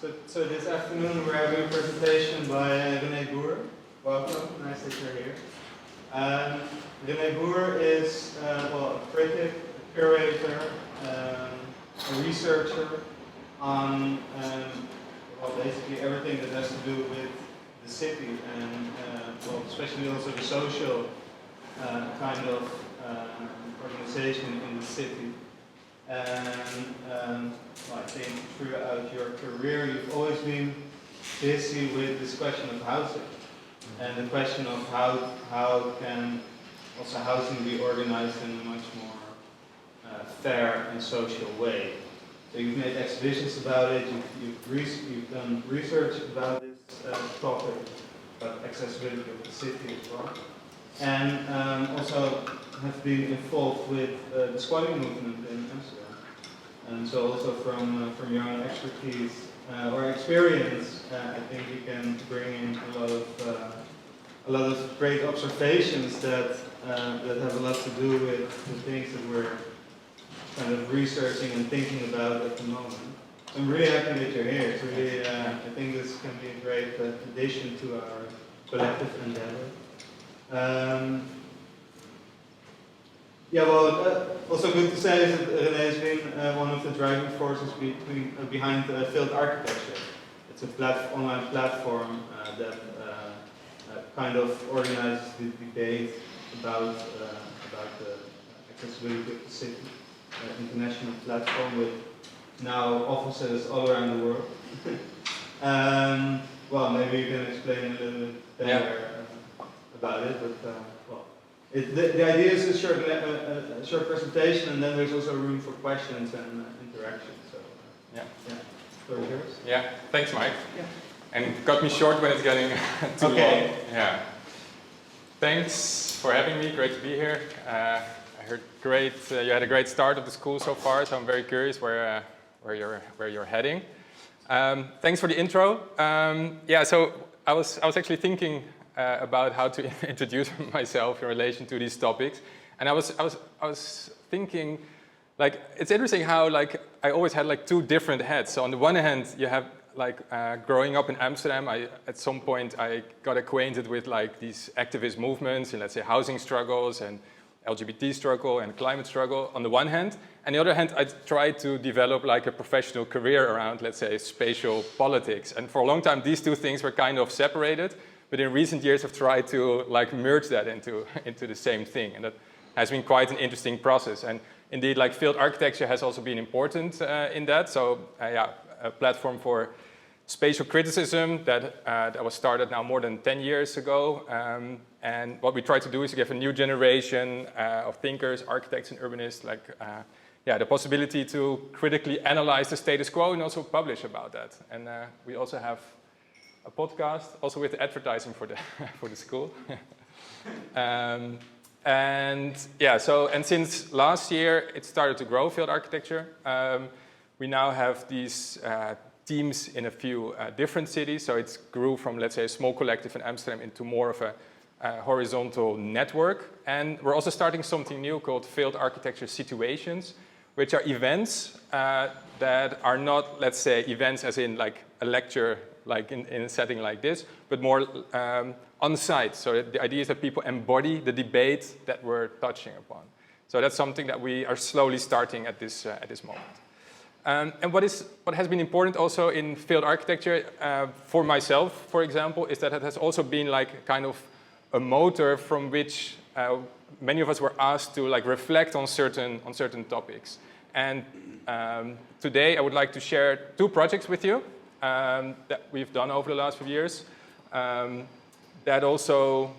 So this afternoon we're having a presentation by René Boer. Welcome, nice that you're here. René Boer is a critic, a curator, a researcher on basically everything that has to do with the city and especially also the social kind of organization in the city. And I think throughout your career you've always been busy with this question of housing and the question of how can also housing be organized in a much more fair and social way. So you've made exhibitions about it, you've done research about this topic, about accessibility of the city as well, and also have been involved with the squatting movement in Amsterdam. And so also from your own expertise or experience, I think you can bring in a lot of great observations that have a lot to do with the things that we're kind of researching and thinking about at the moment. So I'm really happy that you're here. It's really, I think this can be a great addition to our collective endeavor. Also good to say is that René has been one of the driving forces behind Field Architecture. It's a online platform that kind of organizes the debate about the accessibility of the city. International platform with now offices all around the world. Maybe you can explain a little bit better about it, but the idea is a short presentation, and then there's also room for questions and interaction. So floor is yours. Yeah, thanks, Mike. Yeah. And cut me short when it's getting too long. Yeah. Thanks for having me. Great to be here. I heard you had a great start of the school so far, so I'm very curious where you're heading. Thanks for the intro. So I was actually thinking about how to introduce myself in relation to these topics, and I was thinking, like, it's interesting how I always had two different heads. So on the one hand, you have growing up in Amsterdam, at some point I got acquainted with these activist movements and let's say housing struggles and LGBT struggle and climate struggle on the one hand. On the other hand, I tried to develop a professional career around, let's say, spatial politics. And for a long time, these two things were kind of separated. But in recent years, I've tried to merge that into the same thing. And that has been quite an interesting process. And indeed, field architecture has also been important in that. So a platform for spatial criticism that was started now more than 10 years ago. And what we try to do is to give a new generation of thinkers, architects and urbanists the possibility to critically analyze the status quo and also publish about that. And we also have a podcast, also with advertising for the school. And since last year it started to grow, field architecture. We now have these teams in a few different cities. So it grew from, let's say, a small collective in Amsterdam into more of a horizontal network. And we're also starting something new called Field Architecture Situations, which are events that are not, let's say, events as in a lecture, in a setting like this, but more on site. So the idea is that people embody the debate that we're touching upon. So that's something that we are slowly starting at this moment. And what has been important also in field architecture for myself, for example, is that it has also been kind of a motor from which many of us were asked to reflect on certain topics. And today I would like to share two projects with you that we've done over the last few years that also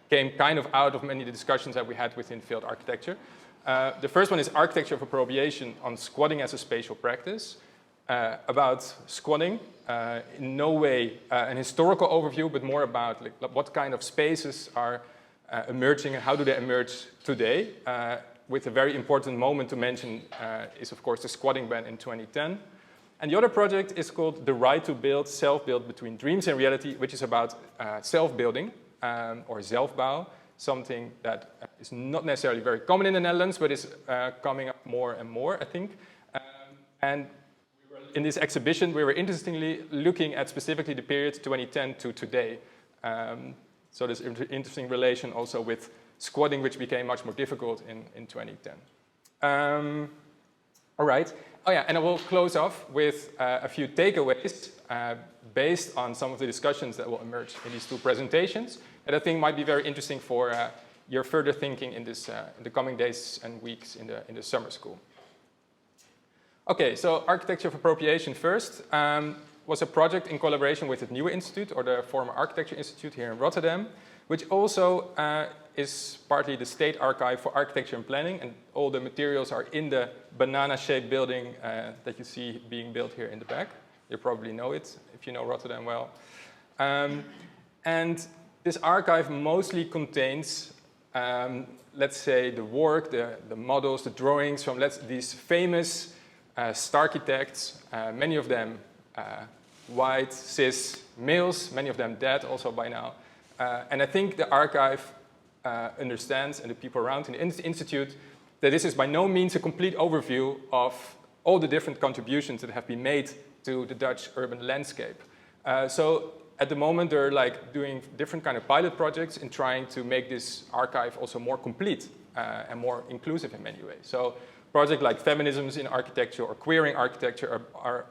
came kind of out of many of the discussions that we had within field architecture. The first one is Architecture of Appropriation on Squatting as a Spatial Practice, about squatting, in no way an historical overview, but more about what kind of spaces are emerging and how do they emerge today, with a very important moment to mention is, of course, the squatting ban in 2010. And the other project is called The Right to Build, Self-Build Between Dreams and Reality, which is about self-building, or zelfbouw, something that is not necessarily very common in the Netherlands, but is coming up more and more, I think. And we were in this exhibition, we were interestingly looking at specifically the period 2010 to today. So there's interesting relation also with squatting, which became much more difficult in 2010. All right. Oh yeah, and I will close off with a few takeaways based on some of the discussions that will emerge in these two presentations that I think might be very interesting for your further thinking in the coming days and weeks in the summer school. Okay, so Architecture of Appropriation first was a project in collaboration with the Nieuwe Institute, or the former Architecture Institute here in Rotterdam, which also is partly the State Archive for Architecture and Planning, and all the materials are in the banana-shaped building that you see being built here in the back. You probably know it, if you know Rotterdam well. And this archive mostly contains, let's say, the work, the models, the drawings from these famous architects, many of them white, cis males, many of them dead also by now. And I think the archive understands, and the people around in the Institute, that this is by no means a complete overview of all the different contributions that have been made to the Dutch urban landscape. So at the moment, they're doing different kind of pilot projects in trying to make this archive also more complete and more inclusive in many ways. So projects like Feminisms in Architecture or Queering Architecture are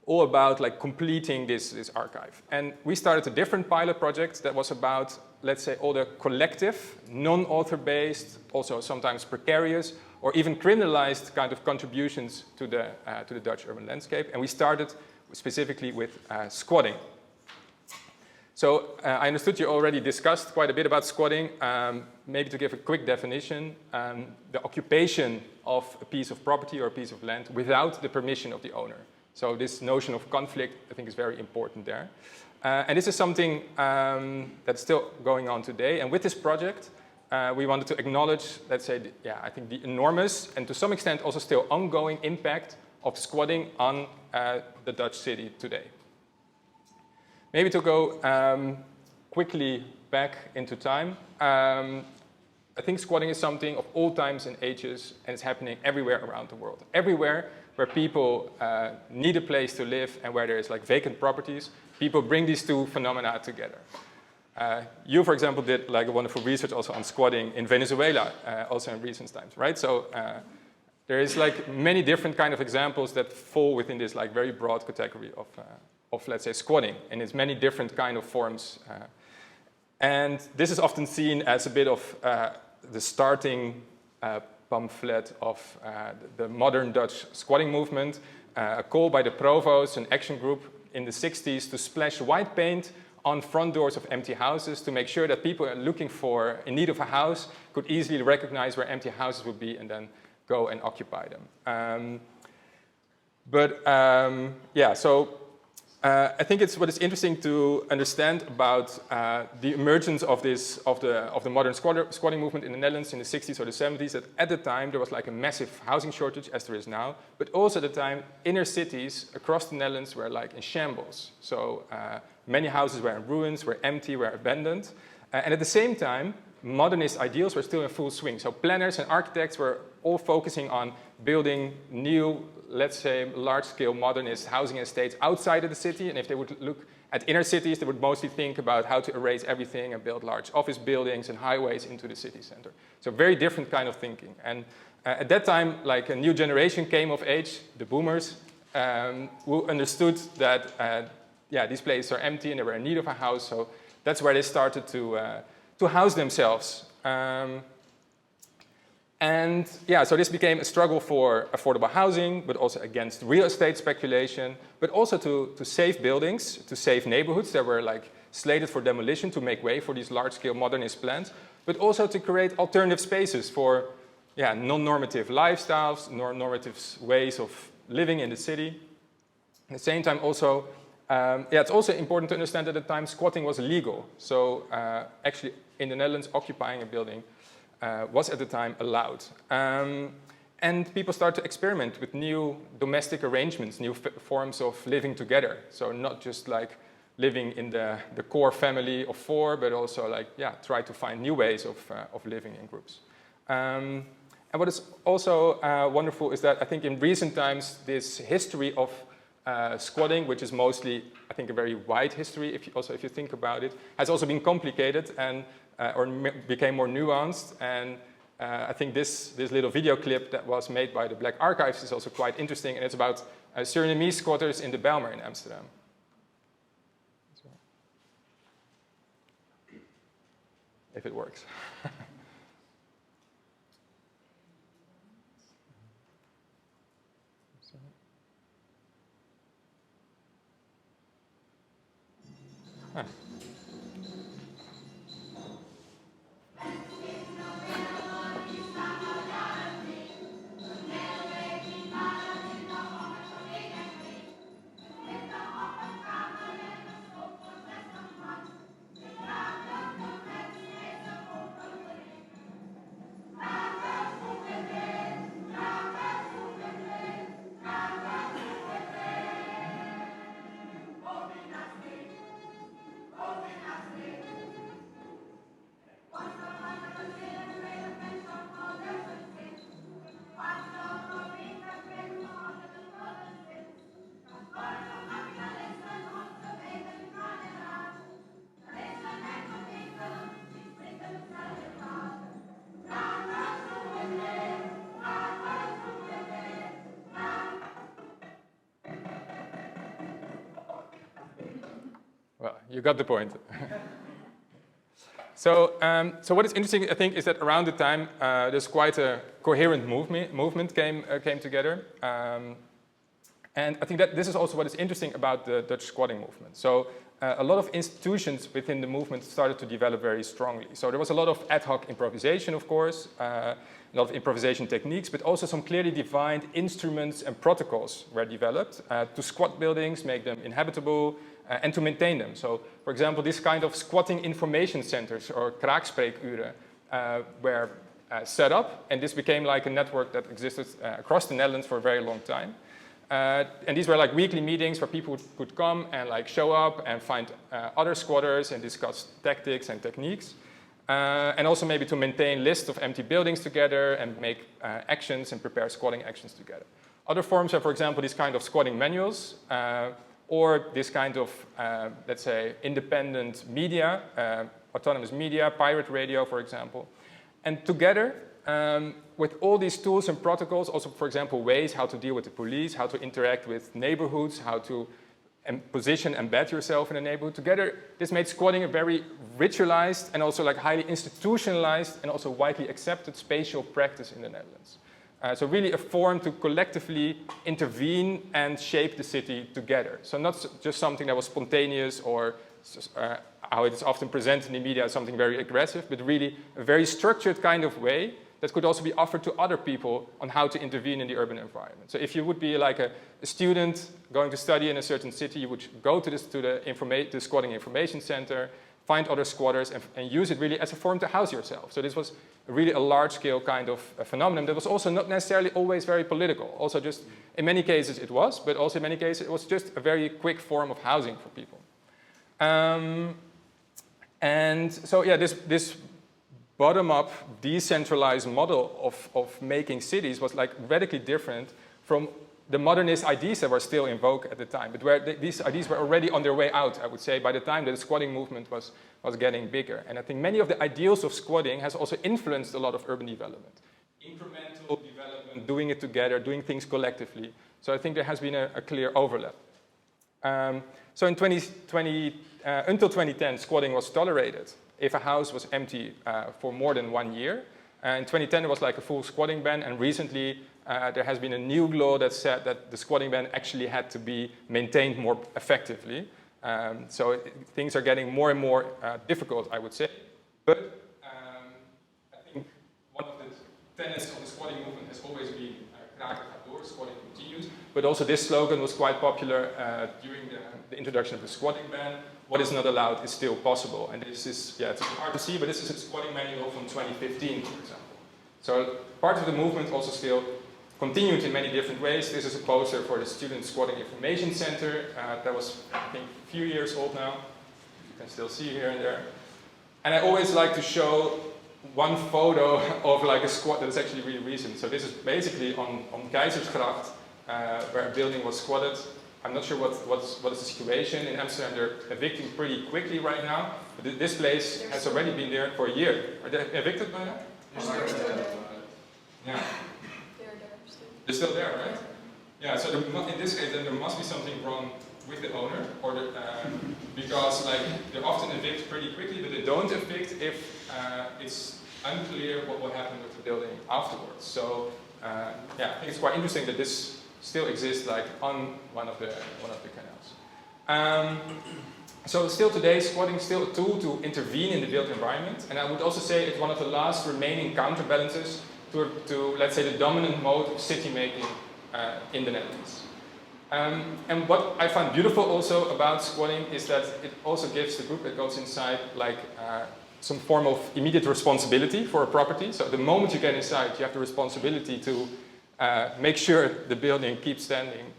all about completing this archive. And we started a different pilot project that was about, let's say, all the collective, non-author-based, also sometimes precarious, or even criminalized kind of contributions to the Dutch urban landscape. And we started specifically with squatting. So I understood you already discussed quite a bit about squatting. Maybe to give a quick definition, the occupation of a piece of property or a piece of land without the permission of the owner. So this notion of conflict, I think, is very important there. And this is something that's still going on today. And with this project, we wanted to acknowledge, let's say, I think the enormous and to some extent also still ongoing impact of squatting on the Dutch city today. Maybe to go quickly back into time, I think squatting is something of all times and ages, and it's happening everywhere around the world. Everywhere where people need a place to live and where there is vacant properties, people bring these two phenomena together. You, for example, did a wonderful research also on squatting in Venezuela, also in recent times, right? So there is many different kind of examples that fall within this very broad category of let's say, squatting, in its many different kind of forms. And this is often seen as a bit of the starting pamphlet of the modern Dutch squatting movement, a call by the provost, an action group in the 60s to splash white paint on front doors of empty houses to make sure that people looking in need of a house could easily recognize where empty houses would be and then go and occupy them. So I think what is interesting to understand about the emergence of the modern squatting movement in the Netherlands in the 60s or the 70s, that at the time there was a massive housing shortage as there is now, but also at the time inner cities across the Netherlands were in shambles. So many houses were in ruins, were empty, were abandoned, and at the same time modernist ideals were still in full swing. So planners and architects were all focusing on building new, let's say, large-scale modernist housing estates outside of the city. And if they would look at inner cities, they would mostly think about how to erase everything and build large office buildings and highways into the city center. So very different kind of thinking. And at that time, a new generation came of age, the boomers, who understood that, these places are empty and they were in need of a house. So that's where they started to house themselves. So this became a struggle for affordable housing, but also against real estate speculation, but also to save buildings, to save neighborhoods that were slated for demolition to make way for these large-scale modernist plans, but also to create alternative spaces for non-normative lifestyles, non-normative ways of living in the city. At the same time also, it's also important to understand that at the time squatting was illegal. So actually in the Netherlands, occupying a building was at the time allowed. And people start to experiment with new domestic arrangements, new forms of living together. So not just living in the core family of four, but also try to find new ways of living in groups. And what is also wonderful is that I think in recent times, this history of squatting, which is mostly, I think, a very wide history, if you think about it, has also been complicated and became more nuanced. And I think this little video clip that was made by the Black Archives is also quite interesting, and it's about Surinamese squatters in the Bijlmer in Amsterdam. If it works. Huh. Well, you got the point. So what is interesting, I think, is that around the time there's quite a coherent movement came together, and I think that this is also what is interesting about the Dutch squatting movement. So a lot of institutions within the movement started to develop very strongly. So there was a lot of ad hoc improvisation, of course, a lot of improvisation techniques, but also some clearly defined instruments and protocols were developed to squat buildings, make them inhabitable, and to maintain them. So, for example, this kind of squatting information centers, or kraakspreekuren, were set up, and this became like a network that existed across the Netherlands for a very long time. And these were like weekly meetings where people could come and like show up and find other squatters and discuss tactics and techniques. And also maybe to maintain lists of empty buildings together and make actions and prepare squatting actions together. Other forms are, for example, these kind of squatting manuals, or this kind of, let's say, independent media, autonomous media, pirate radio, for example. And together, with all these tools and protocols, also, for example, ways how to deal with the police, how to interact with neighborhoods, how to position, embed yourself in a neighborhood together, this made squatting a very ritualized and also like highly institutionalized and also widely accepted spatial practice in the Netherlands. So really a form to collectively intervene and shape the city together. So not just something that was spontaneous or how it is often presented in the media as something very aggressive, but really a very structured kind of way that could also be offered to other people on how to intervene in the urban environment. So if you would be like a student going to study in a certain city, you would go to the squatting information center, find other squatters and use it really as a form to house yourself. So this was really a large-scale kind of phenomenon that was also not necessarily always very political. Also just, in many cases it was, but also in many cases it was just a very quick form of housing for people. And so yeah, this bottom-up decentralized model of making cities was like radically different from the modernist ideas that were still in vogue at the time, but where these ideas were already on their way out, I would say, by the time that the squatting movement was getting bigger. And I think many of the ideals of squatting has also influenced a lot of urban development. Incremental development, doing it together, doing things collectively. So I think there has been a clear overlap. So in until 2010, squatting was tolerated if a house was empty for more than 1 year. In 2010, there was like a full squatting ban, and recently there has been a new law that said that the squatting ban actually had to be maintained more effectively. So things are getting more and more difficult, I would say. But I think one of the tenets of the squatting movement has always been kraken gaat door, squatting continues. But also this slogan was quite popular during the introduction of the squatting ban. What is not allowed is still possible. And this is, yeah, it's hard to see, but this is a squatting manual from 2015, for example. So part of the movement also still continued in many different ways. This is a poster for the Student Squatting Information Center that was, I think, a few years old now. You can still see here and there. And I always like to show one photo of like a squat that is actually really recent. So this is basically on Keizersgracht, where a building was squatted. I'm not sure what is the situation. In Amsterdam, they're evicting pretty quickly right now. But this place has already been there for a year. Are they evicted by now? They're still there. Yeah. They're there still. They're still there, right? Yeah, so in this case, then there must be something wrong with the owner, or because like they often evict pretty quickly, but they don't evict if it's unclear what will happen with the building afterwards. So yeah, I think it's quite interesting that this still exists like on one of the canals. So still today, squatting is still a tool to intervene in the built environment, and I would also say it's one of the last remaining counterbalances to let's say the dominant mode of city making in the Netherlands. And what I find beautiful also about squatting is that it also gives the group that goes inside like some form of immediate responsibility for a property. So the moment you get inside, you have the responsibility to make sure the building keeps standing,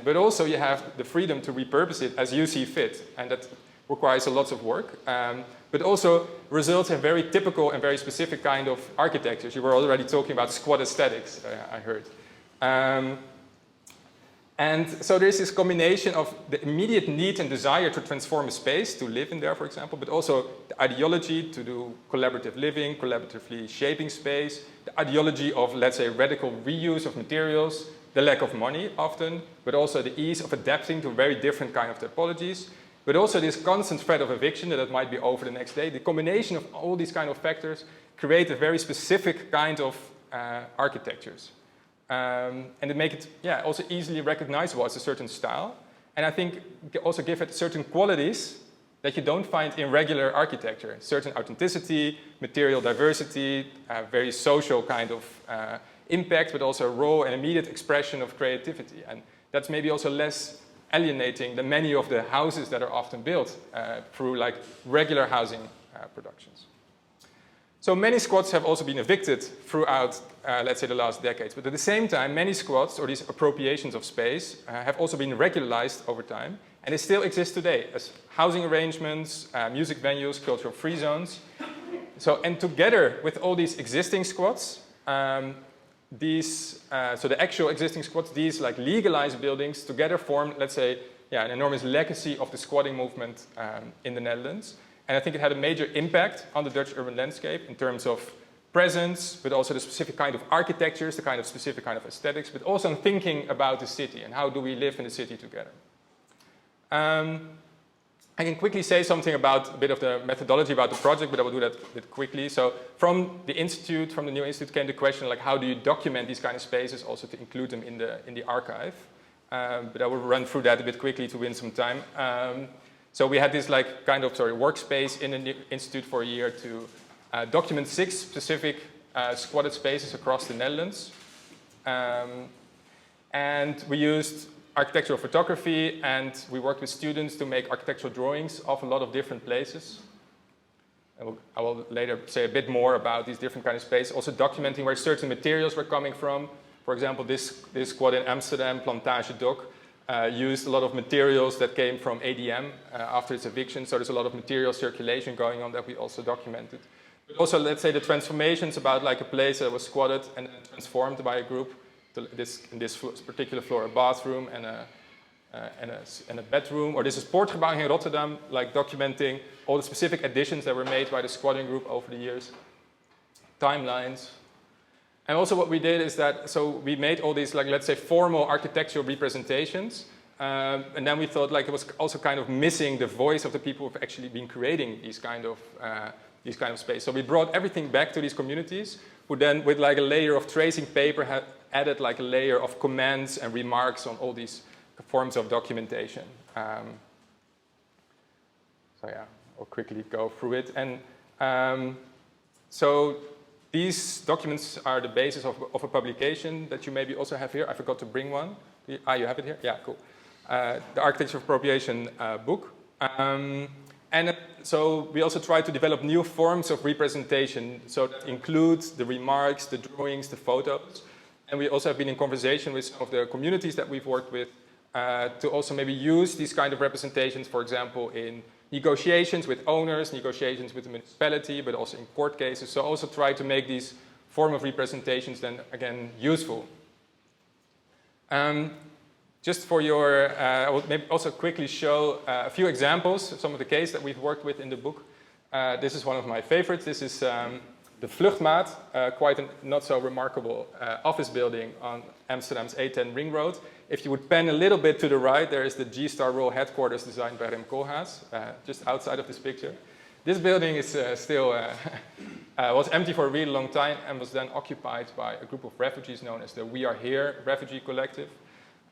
but also you have the freedom to repurpose it as you see fit, and that requires a lot of work. But also results in very typical and very specific kind of architectures. You were already talking about squat aesthetics, I heard. And so there's this combination of the immediate need and desire to transform a space, to live in there, for example, but also the ideology to do collaborative living, collaboratively shaping space, the ideology of, let's say, radical reuse of materials, the lack of money often, but also the ease of adapting to very different kind of typologies, but also this constant threat of eviction that it might be over the next day. The combination of all these kind of factors create a very specific kind of architectures. And they make it, yeah, also easily recognizable as a certain style. And I think also give it certain qualities that you don't find in regular architecture. Certain authenticity, material diversity, very social kind of impact, but also raw and immediate expression of creativity. And that's maybe also less alienating than many of the houses that are often built through like regular housing productions. So many squats have also been evicted throughout, let's say, the last decades. But at the same time, many squats, or these appropriations of space, have also been regularized over time. And they still exist today as housing arrangements, music venues, cultural free zones. So, and together with all these existing squats, so the actual existing squats, these like legalized buildings together form, let's say, yeah, an enormous legacy of the squatting movement in the Netherlands. And I think it had a major impact on the Dutch urban landscape in terms of presence, but also the specific kind of architectures, the kind of specific kind of aesthetics, but also in thinking about the city and how do we live in the city together. I can quickly say something about a bit of the methodology about the project, but I will do that a bit quickly. So from the institute, from the new institute, came the question like how do you document these kind of spaces, also to include them in the archive. But I will run through that a bit quickly to win some time. So we had this like kind of workspace in the institute for a year to document 6 specific squatted spaces across the Netherlands. And we used architectural photography, and we worked with students to make architectural drawings of a lot of different places. I will later say a bit more about these different kind of spaces, also documenting where certain materials were coming from. For example, this squat in Amsterdam, Plantage Dok, used a lot of materials that came from ADM after its eviction, so there's a lot of material circulation going on that we also documented. But also, let's say, the transformations about like a place that was squatted and then transformed by a group, in this particular floor, a bathroom and a bedroom, or this is Poortgebouw in Rotterdam, like documenting all the specific additions that were made by the squatting group over the years, timelines. And also what we did is that, so we made all these, like, let's say, formal architectural representations, and then we thought like it was also kind of missing the voice of the people who have actually been creating these kind of space. So we brought everything back to these communities, who then, with like a layer of tracing paper, had added like a layer of comments and remarks on all these forms of documentation. So yeah, I'll quickly go through it. And so these documents are the basis of a publication that you maybe also have here. I forgot to bring one. You have it here? Yeah, cool. The Architecture of Appropriation book. So we also try to develop new forms of representation. So that includes the remarks, the drawings, the photos. And we also have been in conversation with some of the communities that we've worked with to also maybe use these kind of representations, for example, in negotiations with owners, negotiations with the municipality, but also in court cases. So also try to make these form of representations then again useful. just for your, I will maybe also quickly show a few examples of some of the cases that we've worked with in the book. This is one of my favorites. This is the Vluchtmaat, quite a not so remarkable office building on Amsterdam's A10 Ring Road. If you would pan a little bit to the right, there is the G-Star Royal headquarters designed by Rem Koolhaas, just outside of this picture. This building is still was empty for a really long time and was then occupied by a group of refugees known as the We Are Here refugee collective.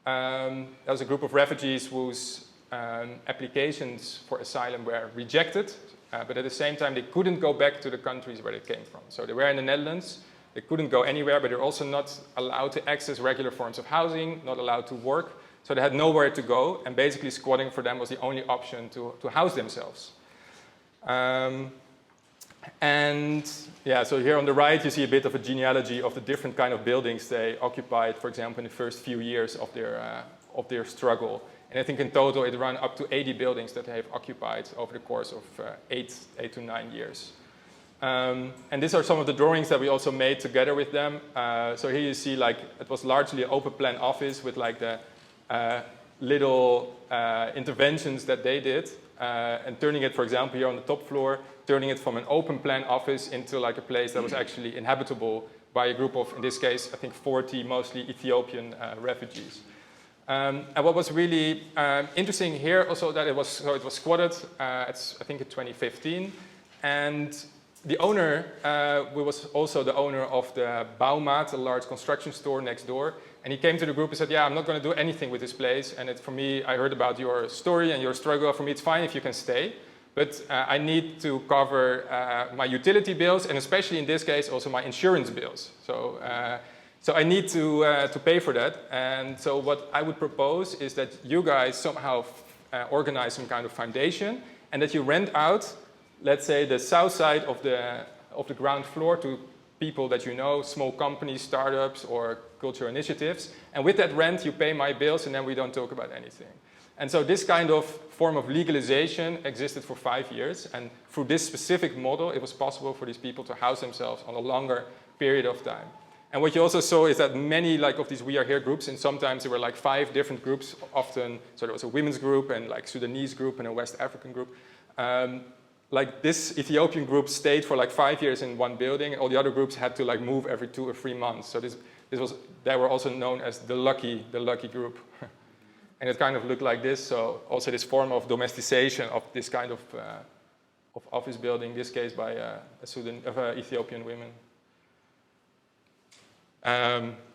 That was a group of refugees whose applications for asylum were rejected, but at the same time they couldn't go back to the countries where they came from. So they were in the Netherlands, they couldn't go anywhere, but they're also not allowed to access regular forms of housing, not allowed to work, so they had nowhere to go, and basically squatting for them was the only option to house themselves. And yeah, so here on the right you see a bit of a genealogy of the different kind of buildings they occupied, for example, in the first few years of their struggle. And I think in total it ran up to 80 buildings that they have occupied over the course of 8 to 9 years. And these are some of the drawings that we also made together with them. So here you see like it was largely an open plan office with like the little interventions that they did. And turning it, for example, here on the top floor, turning it from an open plan office into like a place that was actually inhabitable by a group of, in this case, I think 40 mostly Ethiopian refugees. And what was really interesting here also that it was squatted, I think in 2015, and the owner who was also the owner of the Bouwmaat, a large construction store next door, and he came to the group and said, yeah, I'm not going to do anything with this place, and for me, I heard about your story and your struggle, for me it's fine if you can stay, but I need to cover my utility bills, and especially in this case also my insurance bills. So I need to pay for that, and so what I would propose is that you guys somehow organize some kind of foundation, and that you rent out, let's say, the south side of the ground floor to people that you know, small companies, startups, or cultural initiatives. And with that rent, you pay my bills, and then we don't talk about anything. And so this kind of form of legalization existed for 5 years. And through this specific model, it was possible for these people to house themselves on a longer period of time. And what you also saw is that many of these We Are Here groups, and sometimes there were like 5 different groups, often, so there was a women's group, and like Sudanese group, and a West African group. Like this Ethiopian group stayed for like 5 years in one building, and all the other groups had to like move every 2 or 3 months. So they were also known as the lucky group. And it kind of looked like this. So also this form of domesticization of this kind of office building, in this case by Ethiopian women.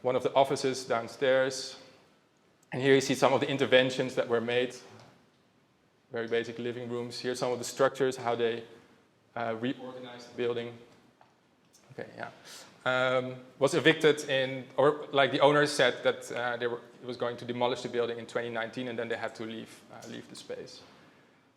One of the offices downstairs. And here you see some of the interventions that were made. Very basic living rooms. Here's some of the structures, how they reorganized the building. Okay, yeah. Was evicted or like the owners said that it was going to demolish the building in 2019, and then they had to leave the space.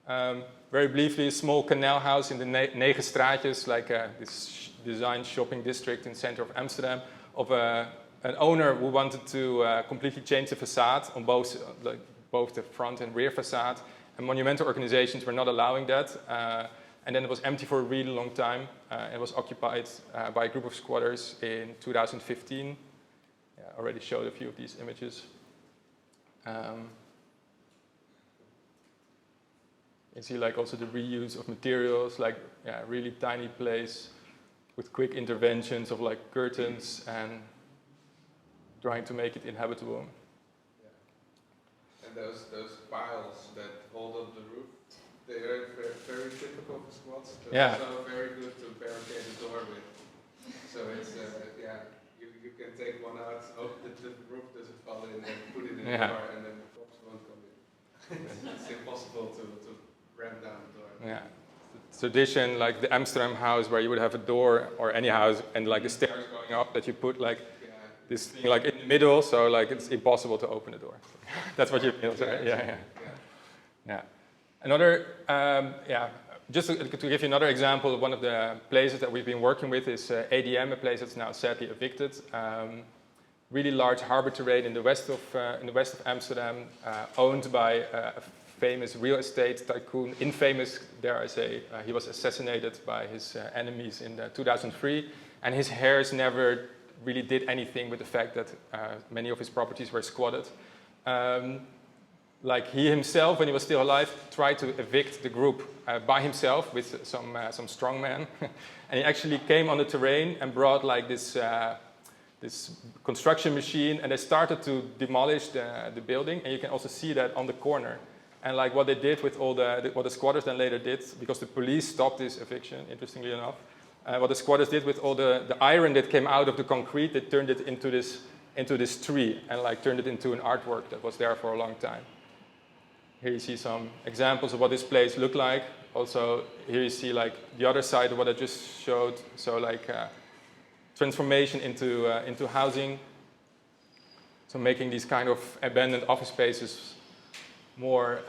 Very briefly, a small canal house in the Negen Straatjes, like this design shopping district in the center of Amsterdam, of an owner who wanted to completely change the facade on both the front and rear facade. And monumental organizations were not allowing that. And then it was empty for a really long time. It was occupied by a group of squatters in 2015. Yeah, I already showed a few of these images. You see like also the reuse of materials, like really tiny place with quick interventions of like curtains and trying to make it inhabitable. And those piles that hold up the roof, they are very typical for squats, but also very good to barricade the door with. So it's, you can take one out, hope that the roof doesn't fall in, and put it in the door, and then the cops won't come in. It's impossible to ram down the door. Yeah. Tradition, like the Amsterdam house, where you would have a door, or any house, and like the stairs going up, that you put like this thing like in the middle, so like it's impossible to open the door. That's what you feel, right? Yeah. Another, just to give you another example, one of the places that we've been working with is ADM, a place that's now sadly evicted. Really large harbor terrain in the west of Amsterdam, owned by a famous real estate tycoon, infamous, dare I say. He was assassinated by his enemies in 2003, and his heirs never really did anything with the fact that many of his properties were squatted. like he himself, when he was still alive, tried to evict the group by himself with some strongman. And he actually came on the terrain and brought like this construction machine, and they started to demolish the building. And you can also see that on the corner. And like what they did with all what the squatters then later did, because the police stopped this eviction, interestingly enough, what the squatters did with all the iron that came out of the concrete, they turned it into this tree and like turned it into an artwork that was there for a long time. Here you see some examples of what this place looked like. Also, here you see like the other side of what I just showed. So like transformation into housing. So making these kind of abandoned office spaces more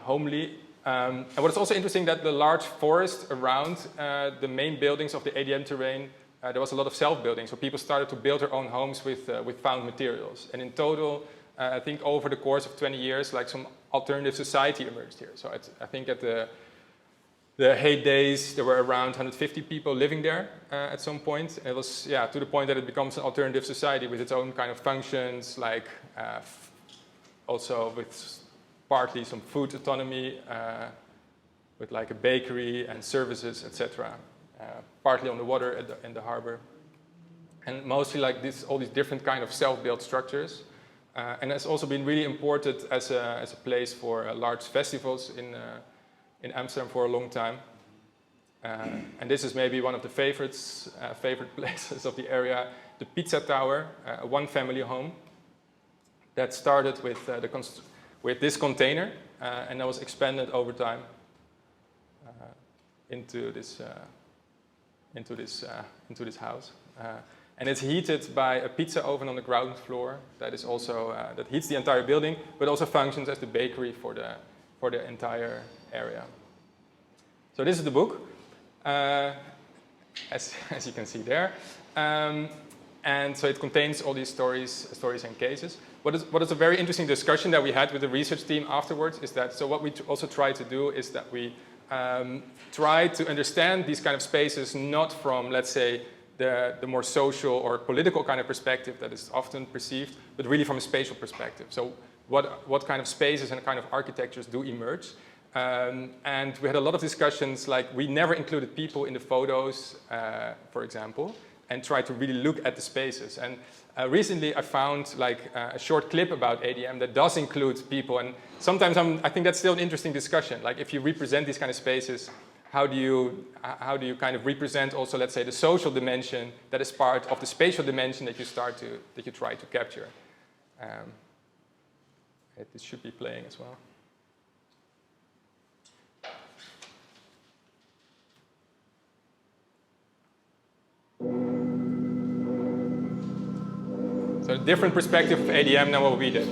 homely. And what is also interesting that the large forest around the main buildings of the ADM terrain, there was a lot of self-building. So people started to build their own homes with found materials. And in total, I think over the course of 20 years, like some alternative society emerged here. So I think at the heydays, there were around 150 people living there at some point. And it was, yeah, to the point that it becomes an alternative society with its own kind of functions, like also with partly some food autonomy, with like a bakery and services, etc. Partly on the water in the harbor. And mostly like all these different kind of self-built structures. And it's also been really important as a place for large festivals in Amsterdam for a long time. And this is maybe one of the favorite places of the area, the Pizza Tower, a one-family home that started with this container and that was expanded over time into this house. And it's heated by a pizza oven on the ground floor that is also that heats the entire building, but also functions as the bakery for the entire area. So this is the book, as you can see there, and so it contains all these stories and cases. What is a very interesting discussion that we had with the research team afterwards is that so what we also try to do is that we try to understand these kind of spaces not from, let's say, the more social or political kind of perspective that is often perceived, but really from a spatial perspective. So what kind of spaces and kind of architectures do emerge? And we had a lot of discussions, like we never included people in the photos, for example, and tried to really look at the spaces. And recently I found like a short clip about ADM that does include people, and sometimes I think that's still an interesting discussion. Like if you represent these kind of spaces, how do you kind of represent also, let's say, the social dimension that is part of the spatial dimension that you try to capture? This should be playing as well. So a different perspective of ADM than what we did.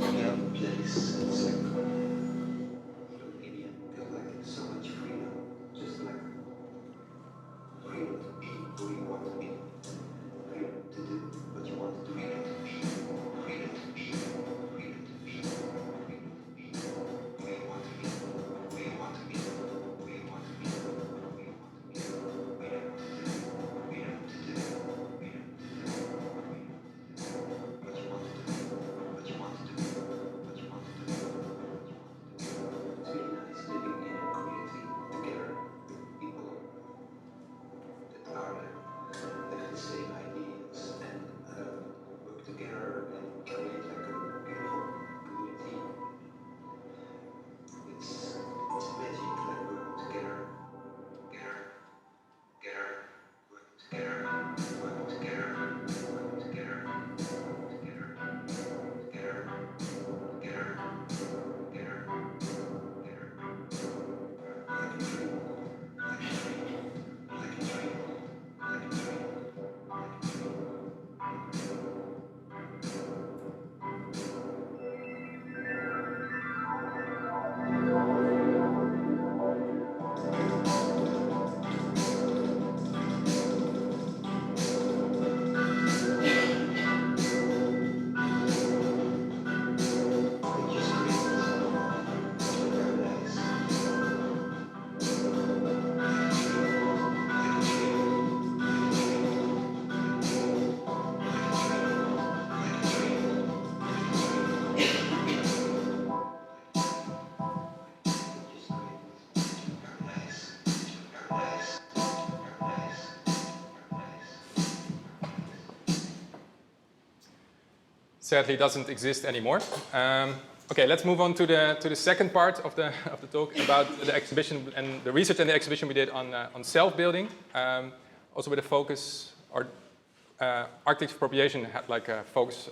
sadly doesn't exist anymore. Okay, let's move on to the second part of the talk about the exhibition and the research and the exhibition we did on self-building. Also with a focus, or architecture appropriation had like a focus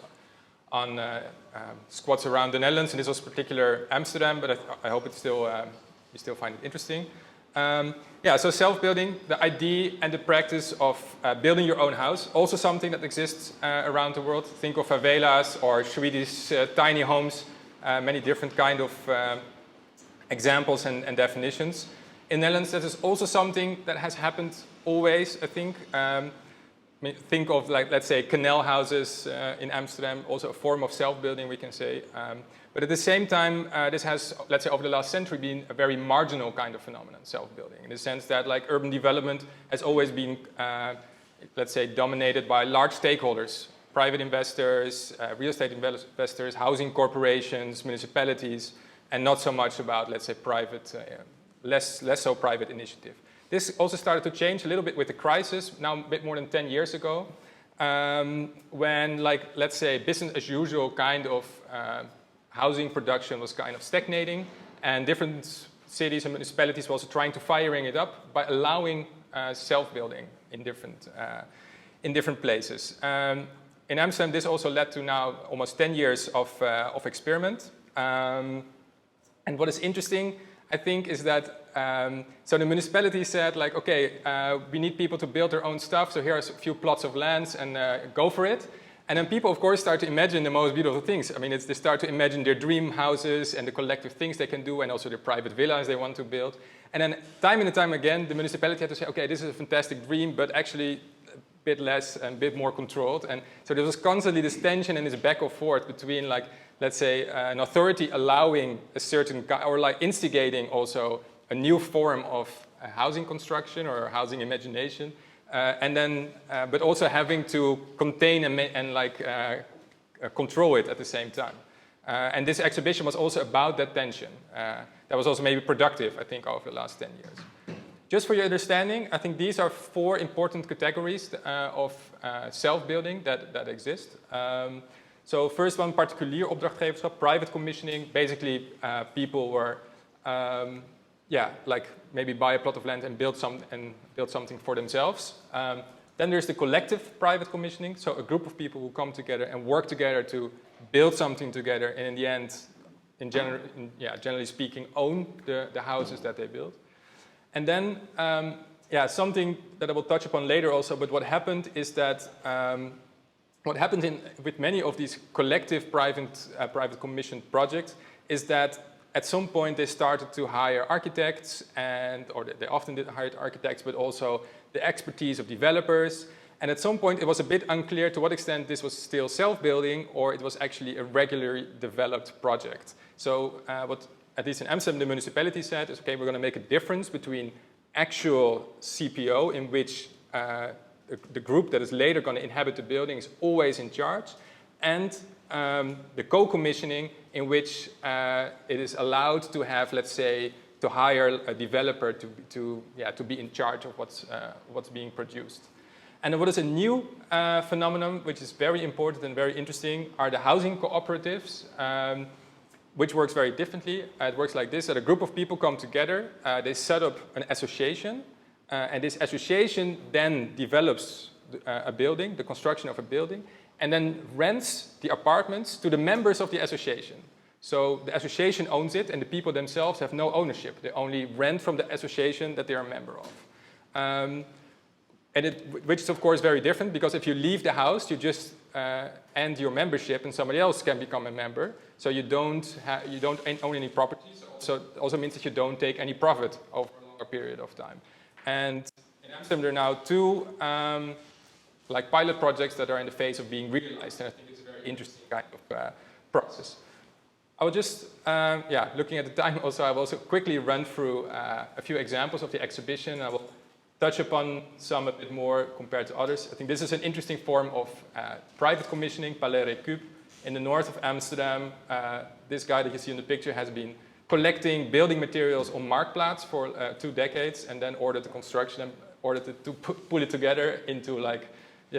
on squats around the Netherlands, and this was particular Amsterdam, but I hope it's still you still find it interesting. Yeah, so self-building, the idea and the practice of building your own house, also something that exists around the world. Think of favelas or Swedish tiny homes, many different kind of examples and definitions. In the Netherlands, that is also something that has happened always, I think. Think of, like, let's say, canal houses in Amsterdam, also a form of self-building, we can say. But at the same time, this has, let's say, over the last century been a very marginal kind of phenomenon, self-building, in the sense that, like, urban development has always been, let's say, dominated by large stakeholders, private investors, real estate investors, housing corporations, municipalities, and not so much about, let's say, private, less so private initiative. This also started to change a little bit with the crisis, now a bit more than 10 years ago, when, like, let's say, business as usual kind of housing production was kind of stagnating, and different cities and municipalities were also trying to firing it up by allowing self-building in different places. In Amsterdam, this also led to now almost 10 years of experiment. And what is interesting, I think, is that so the municipality said, like, okay, we need people to build their own stuff, so here's a few plots of lands and go for it. And then people, of course, start to imagine the most beautiful things. I mean, they start to imagine their dream houses and the collective things they can do, and also their private villas they want to build. And then time and time again, the municipality had to say, okay, this is a fantastic dream, but actually a bit less and a bit more controlled. And so there was constantly this tension and this back and forth between, like, let's say, an authority allowing a certain, or like instigating also a new form of housing construction or housing imagination, and then, but also having to contain and control it at the same time. And this exhibition was also about that tension. That was also maybe productive, I think, over the last 10 years. Just for your understanding, I think these are 4 important categories of self-building that exist. So first one, particulier opdrachtgeverschap, private commissioning. Basically, people were, like maybe buy a plot of land and build something for themselves. Then there's the collective private commissioning, so a group of people who come together and work together to build something together, and in the end, generally speaking, own the houses that they build. And then, something that I will touch upon later also, but what happened is that what happened with many of these collective private commissioned projects is that at some point they started to hire architects, or they often did hire architects, but also the expertise of developers. And at some point it was a bit unclear to what extent this was still self-building or it was actually a regularly developed project. So what, at least in Amsterdam, the municipality said is, okay, we're going to make a difference between actual CPO, in which the group that is later going to inhabit the building is always in charge, and the co-commissioning, in which it is allowed to have, let's say, to hire a developer to be in charge of what's being produced. And what is a new phenomenon, which is very important and very interesting, are the housing cooperatives, which works very differently. It works like this, that a group of people come together, they set up an association, and this association then develops a building, the construction of a building, and then rents the apartments to the members of the association. So the association owns it, and the people themselves have no ownership. They only rent from the association that they are a member of. Which is, of course, very different, because if you leave the house, you just end your membership, and somebody else can become a member. So you don't own any properties. So it also means that you don't take any profit over a longer period of time. And in Amsterdam, there are now 2 like pilot projects that are in the phase of being realized, and I think it's a very interesting kind of process. I will just, looking at the time also, I will also quickly run through a few examples of the exhibition. I will touch upon some a bit more compared to others. I think this is an interesting form of private commissioning, Palais Récup, in the north of Amsterdam. This guy that you see in the picture has been collecting building materials on Marktplaats for 2 decades, and then ordered the construction and ordered to pull it together into, like,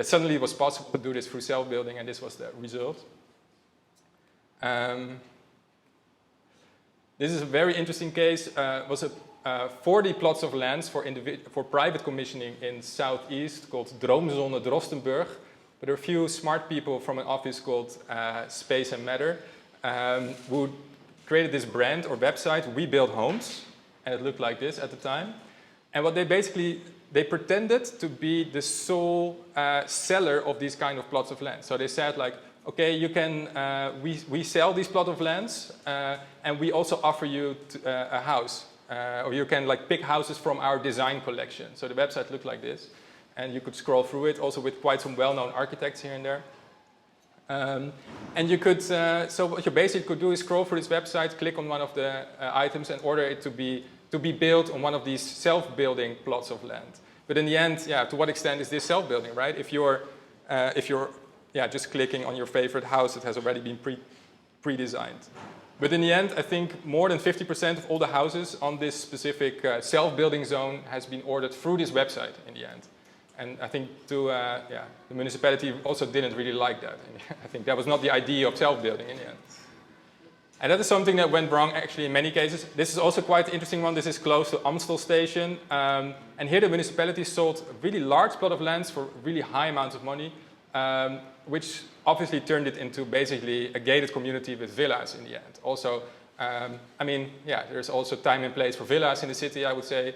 suddenly it was possible to do this through self-building, and this was the result. This is a very interesting case. Was a 40 plots of lands for private commissioning in southeast called Droomzone Drostenburg. But there are a few smart people from an office called Space and Matter who created this brand or website, We Build Homes, and it looked like this at the time. And what they pretended to be the sole seller of these kind of plots of land. So they said like, okay, you can, we sell these plot of lands and we also offer you a house. Or you can like pick houses from our design collection. So the website looked like this. And you could scroll through it, also with quite some well-known architects here and there. And you could, so what you basically could do is scroll through this website, click on one of the items and order it to be built on one of these self-building plots of land. But in the end, yeah, to what extent is this self-building, right? If you're just clicking on your favorite house that has already been pre-designed. But in the end, I think more than 50% of all the houses on this specific self-building zone has been ordered through this website in the end. And I think the municipality also didn't really like that. I think that was not the idea of self-building in the end. And that is something that went wrong actually in many cases. This is also quite an interesting one. This is close to Amstel Station. And here the municipality sold a really large plot of lands for really high amounts of money, which obviously turned it into basically a gated community with villas in the end. Also, I mean, yeah, there's also time and place for villas in the city, I would say.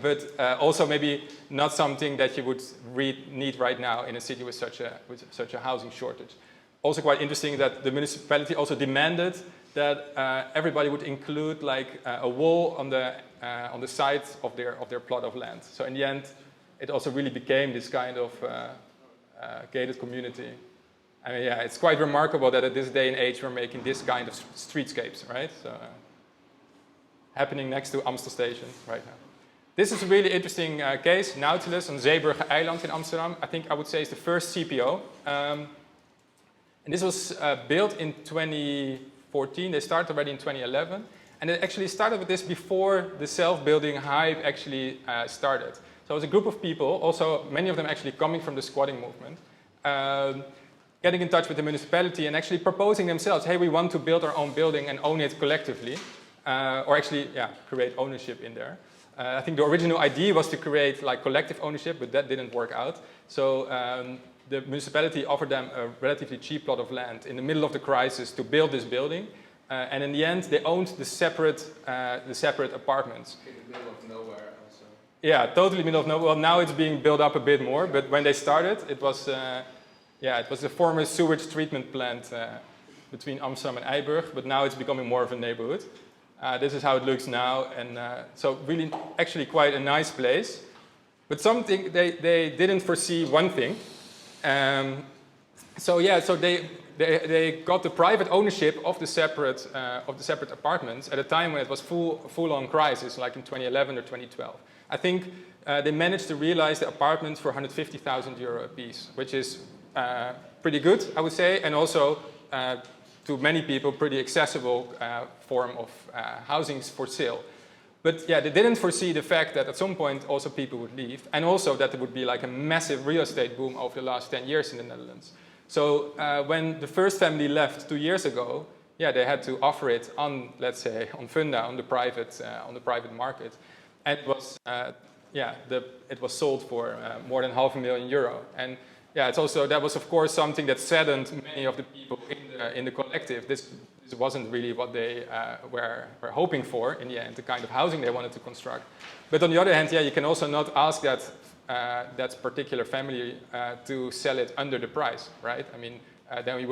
But also maybe not something that you would need right now in a city with such a housing shortage. Also quite interesting that the municipality also demanded that everybody would include like a wall on the side of their plot of land. So in the end, it also really became this kind of gated community. I mean, yeah, it's quite remarkable that at this day and age we're making this kind of streetscapes, right? So happening next to Amstel Station right now. This is a really interesting case, Nautilus on Zeebrugge Eiland in Amsterdam. I think I would say it's the first CPO. And this was built in 2014. They started already in 2011. And it actually started with this before the self-building hype actually started. So it was a group of people, also many of them actually coming from the squatting movement, getting in touch with the municipality and actually proposing themselves, hey, we want to build our own building and own it collectively, or actually, yeah, create ownership in there. I think the original idea was to create like collective ownership, but that didn't work out. So the municipality offered them a relatively cheap plot of land in the middle of the crisis to build this building. And in the end, they owned the separate apartments. In the middle of nowhere also. Yeah, totally middle of nowhere. Well, now it's being built up a bit more, but when they started, it was a former sewage treatment plant between Amsterdam and Eiburg, but now it's becoming more of a neighborhood. This is how it looks now, and so really, actually quite a nice place. But something they didn't foresee one thing. So they got the private ownership of the separate apartments at a time when it was full-on crisis, like in 2011 or 2012. I think they managed to realize the apartments for €150,000 a piece, which is pretty good, I would say, and also to many people pretty accessible form of housing for sale. But yeah, they didn't foresee the fact that at some point also people would leave, and also that there would be like a massive real estate boom over the last 10 years in the Netherlands. So when the first family left 2 years ago, yeah, they had to offer it on, let's say, on Funda, on the private market, and it was it was sold for more than €500,000. And yeah, it's also, that was of course something that saddened many of the people in the collective. This wasn't really what they were hoping for in the end, the kind of housing they wanted to construct. But on the other hand, yeah, you can also not ask that particular family to sell it under the price, right? I mean, then you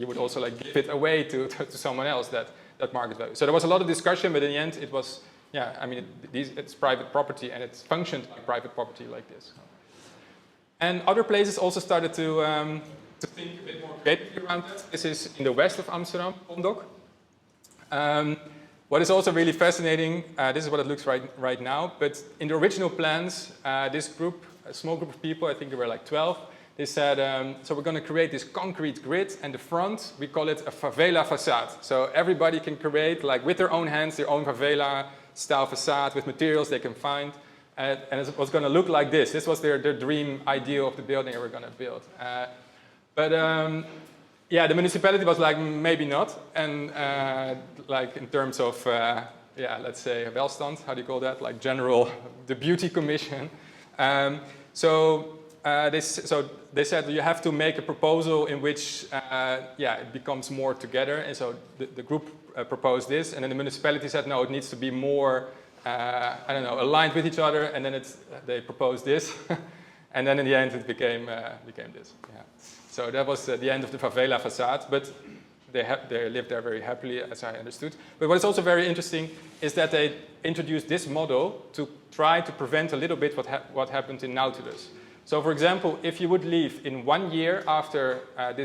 would also like give it away to someone else, that market value. So there was a lot of discussion, but in the end it was, yeah, I mean, it's private property and it's functioned like private property like this. And other places also started to think a bit more creatively around that. This is in the west of Amsterdam, Pomdok. What is also really fascinating, this is what it looks right now, but in the original plans, this group, a small group of people, I think there were like 12, they said, so we're going to create this concrete grid, and the front, we call it a favela facade. So everybody can create, like with their own hands, their own favela-style facade with materials they can find. And it was going to look like this. This was their dream ideal of the building they were going to build. But Yeah, the municipality was like, maybe not. And like in terms of, yeah, let's say welstand, how do you call that? Like general, the beauty commission. So they said you have to make a proposal in which, yeah, it becomes more together. And so the group proposed this, and then the municipality said, no, it needs to be more, I don't know, aligned with each other. And then they proposed this. And then in the end, it became this. Yeah. So that was the end of the favela facade, but they lived there very happily, as I understood. But what is also very interesting is that they introduced this model to try to prevent a little bit what happened in Nautilus. So, for example, if you would leave in 1 year after the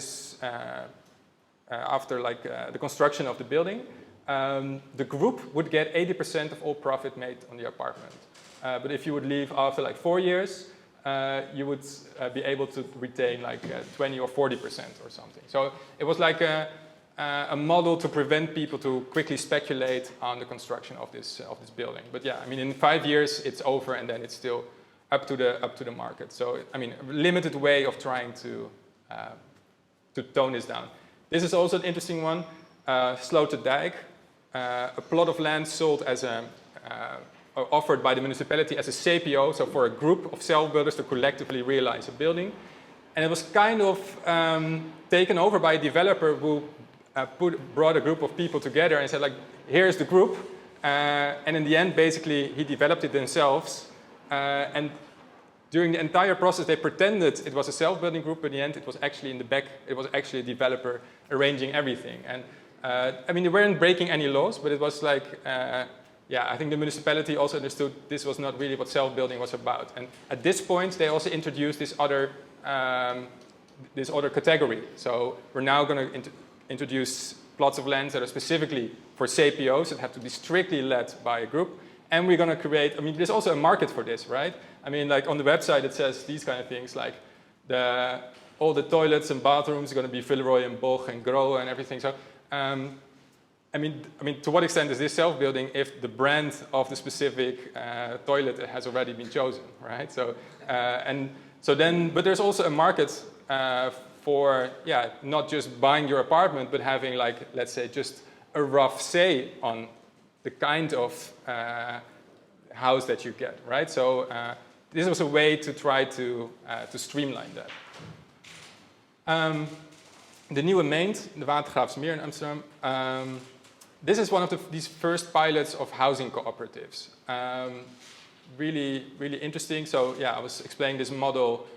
construction of the building, the group would get 80% of all profit made on the apartment. But if you would leave after like 4 years, you would be able to retain like 20 or 40% or something. So it was like a model to prevent people to quickly speculate on the construction of this building. But yeah, I mean, in 5 years it's over, and then it's still up to the market. So I mean, a limited way of trying to tone this down. This is also an interesting one. Sloterdijk, a plot of land sold as offered by the municipality as a CPO, so for a group of self-builders to collectively realize a building. And it was kind of taken over by a developer who brought a group of people together and said, like, here's the group. And in the end, basically, he developed it themselves. And during the entire process, they pretended it was a self-building group, but in the end, it was actually in the back, it was actually a developer arranging everything. And I mean, they weren't breaking any laws, but it was like, yeah, I think the municipality also understood this was not really what self-building was about. And at this point, they also introduced this other category. So we're now going to introduce plots of land that are specifically for CPOs that have to be strictly led by a group. And we're going to create, I mean, there's also a market for this, right? I mean, like on the website, it says these kind of things, like all the toilets and bathrooms are going to be Villeroy and Boch and Grohe and everything. So, I mean, to what extent is this self-building if the brand of the specific toilet has already been chosen, right? So, but there's also a market for, yeah, not just buying your apartment, but having, like, let's say, just a rough say on the kind of house that you get, right? So this was a way to try to streamline that. The Nieuwe Meent, the Watergraafsmeer in Amsterdam. This is one of these first pilots of housing cooperatives. Really, really interesting. So yeah, I was explaining this model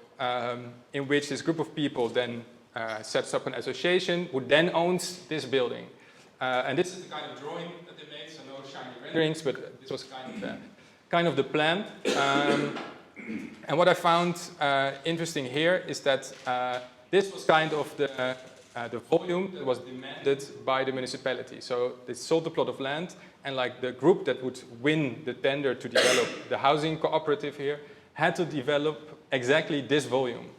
in which this group of people then sets up an association who then owns this building. And this is the kind of drawing that they made, so no shiny renderings, but this was kind of the plan. And what I found interesting here is that this was kind of the volume that was demanded by the municipality. So they sold the plot of land, and like the group that would win the tender to develop the housing cooperative here had to develop exactly this volume.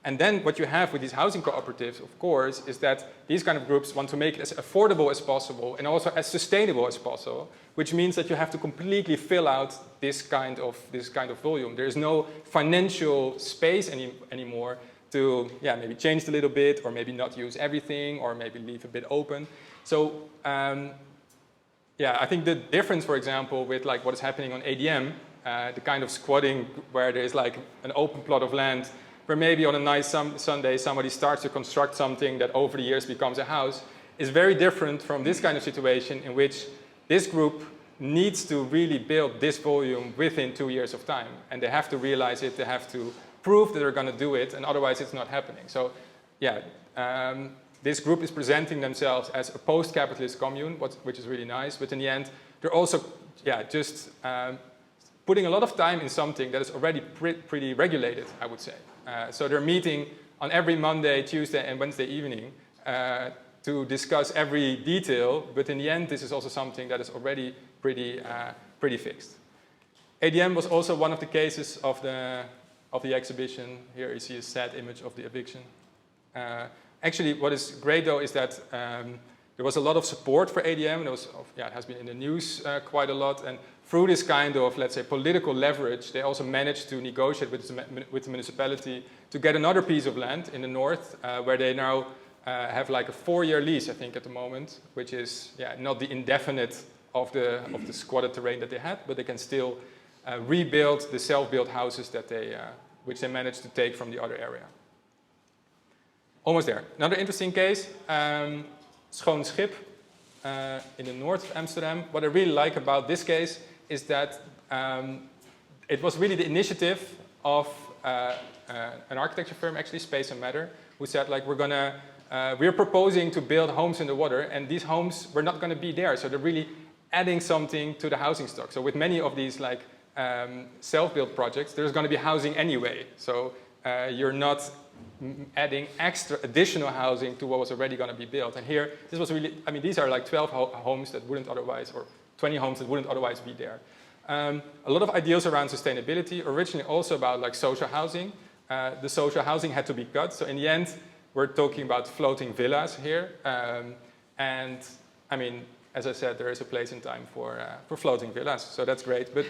And then what you have with these housing cooperatives, of course, is that these kind of groups want to make it as affordable as possible and also as sustainable as possible, which means that you have to completely fill out this kind of volume. There is no financial space anymore to, yeah, maybe change a little bit, or maybe not use everything, or maybe leave a bit open. So, yeah, I think the difference, for example, with like what is happening on ADM, the kind of squatting where there is like an open plot of land, where maybe on a nice Sunday somebody starts to construct something that over the years becomes a house, is very different from this kind of situation in which this group needs to really build this volume within 2 years of time. And they have to realize it, they have to prove that they're going to do it, and otherwise it's not happening. So, yeah, this group is presenting themselves as a post-capitalist commune, which is really nice, but in the end, they're also, yeah, just putting a lot of time in something that is already pretty regulated, I would say. So they're meeting on every Monday, Tuesday, and Wednesday evening to discuss every detail, but in the end, this is also something that is already pretty fixed. ADM was also one of the cases of the exhibition. Here you see a sad image of the eviction. Actually, what is great though is that there was a lot of support for ADM. And it has been in the news quite a lot. And through this kind of, let's say, political leverage, they also managed to negotiate with the municipality to get another piece of land in the north, where they now have like a 4-year lease, I think, at the moment, which is not the indefinite of the squatted terrain that they had, but they can still rebuild the self-built houses that which they managed to take from the other area. Almost there. Another interesting case, Schoon Schip in the north of Amsterdam. What I really like about this case is that it was really the initiative of an architecture firm, actually Space and Matter, who said like we're proposing to build homes in the water, and these homes were not going to be there, so they're really adding something to the housing stock. So with many of these like self-built projects, there's going to be housing anyway. So you're not adding additional housing to what was already going to be built. And here, this was really, I mean, these are like 12 homes that wouldn't otherwise, or 20 homes that wouldn't otherwise be there. A lot of ideas around sustainability, originally also about like social housing. The social housing had to be cut. So in the end, we're talking about floating villas here. And I mean, as I said, there is a place and time for floating villas. So that's great. But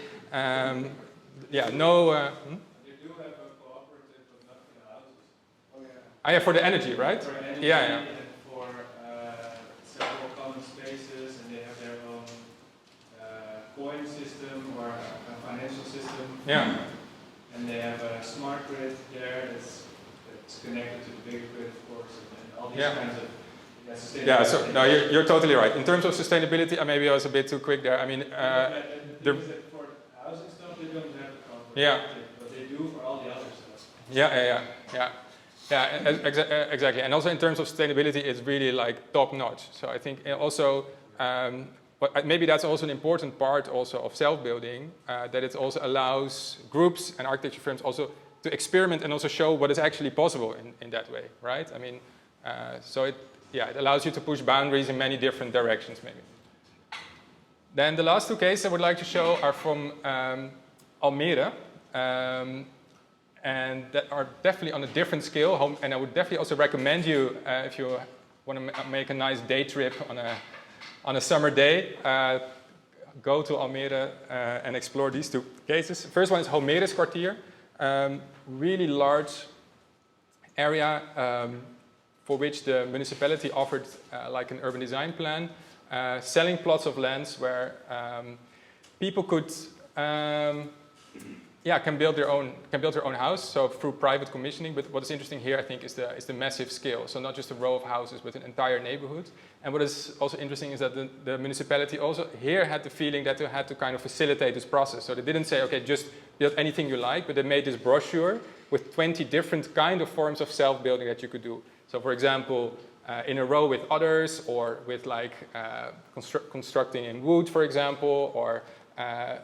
yeah, no... You do have a cooperative, but not for the houses. Oh yeah. Ah, yeah, for the energy, right? For energy, yeah. And for several common spaces, and they have their own coin system or a financial system. Yeah. And they have a smart grid there that's connected to the bigger grid, of course, and all these kinds of sustainability. Yeah, so no, you're totally right. In terms of sustainability, maybe I was a bit too quick there. I mean, for housing stuff, they don't have the cooperative, but they do for all the other stuff. Yeah, exactly. And also in terms of sustainability, it's really like top notch. So I think also, but maybe that's also an important part also of self-building, that it also allows groups and architecture firms also to experiment and also show what is actually possible in that way, right? I mean, so it allows you to push boundaries in many different directions, maybe. Then the last two cases I would like to show are from Almere. And that are definitely on a different scale. And I would definitely also recommend you, if you want to make a nice day trip on a summer day, go to Almere and explore these two cases. First one is Homeres Kwartier, really large area for which the municipality offered like an urban design plan, selling plots of lands where people could can build their own house, so through private commissioning. But what is interesting here, I think, is the massive scale. So not just a row of houses, but an entire neighborhood. And what is also interesting is that the municipality also here had the feeling that they had to kind of facilitate this process. So they didn't say, okay, just build anything you like, but they made this brochure with 20 different kind of forms of self-building that you could do. So for example, in a row with others, or with like constructing in wood, for example, or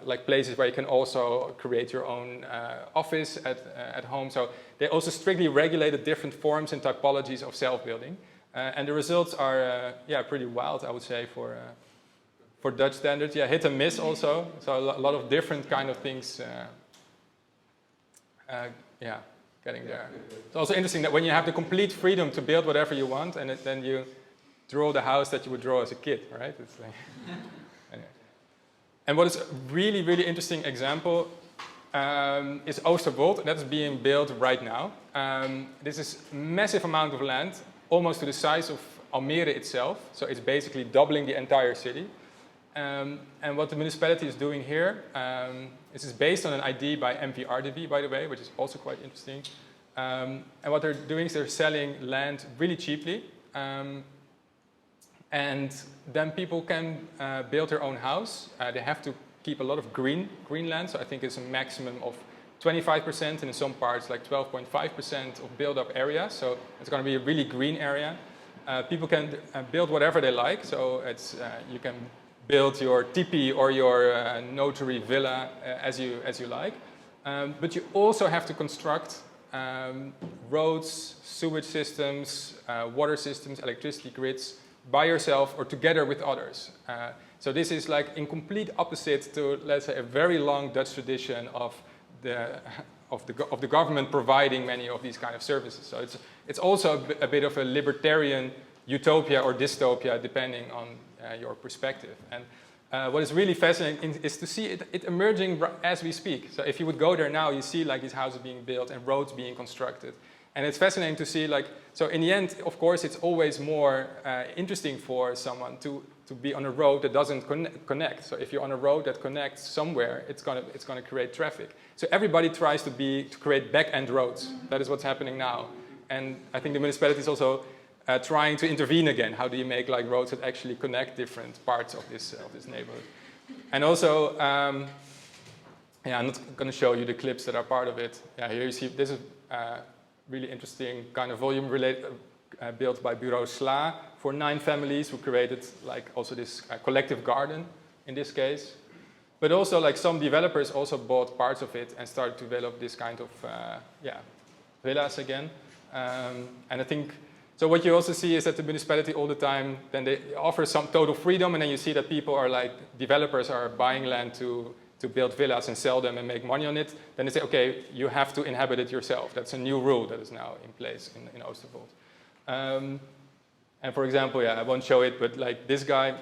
like places where you can also create your own office at home. So they also strictly regulated different forms and typologies of self-building. And the results are pretty wild, I would say, for Dutch standards. Yeah, hit and miss also. So a lot of different kind of things getting there. It's also interesting that when you have the complete freedom to build whatever you want, and then you draw the house that you would draw as a kid, right? It's like anyway. And what is a really, really interesting example is Oosterwold. That is being built right now. This is a massive amount of land, almost to the size of Almere itself. So it's basically doubling the entire city. And what the municipality is doing here, this is based on an idea by MVRDB, by the way, which is also quite interesting. And what they're doing is they're selling land really cheaply. And then people can build their own house. They have to keep a lot of green land. So I think it's a maximum of 25%, and in some parts like 12.5% of build-up area. So it's going to be a really green area. People can build whatever they like. So it's you can build your tipi or your notary villa as you like. But you also have to construct roads, sewage systems, water systems, electricity grids, by yourself or together with others. So this is like in complete opposite to, let's say, a very long Dutch tradition of the government providing many of these kind of services. So it's also a bit of a libertarian utopia or dystopia, depending on your perspective. And what is really fascinating is to see it emerging as we speak. So if you would go there now, you see like these houses being built and roads being constructed. And it's fascinating to see, like, so in the end, of course, it's always more interesting for someone to be on a road that doesn't connect. So if you're on a road that connects somewhere, it's gonna create traffic. So everybody tries to create back-end roads. That is what's happening now. And I think the municipality is also trying to intervene again. How do you make like roads that actually connect different parts of this neighborhood? And also, yeah, I'm not going to show you the clips that are part of it. Yeah, here you see this is really interesting kind of volume built by Bureau Sla for 9 families who created like also this collective garden in this case. But also like some developers also bought parts of it and started to develop this kind of villas again. And I think, so what you also see is that the municipality all the time, then they offer some total freedom, and then you see that people are like, developers are buying land to build villas and sell them and make money on it. Then they say, okay, you have to inhabit it yourself. That's a new rule that is now in place in Oosterwold. And for example, yeah, I won't show it, but like this guy,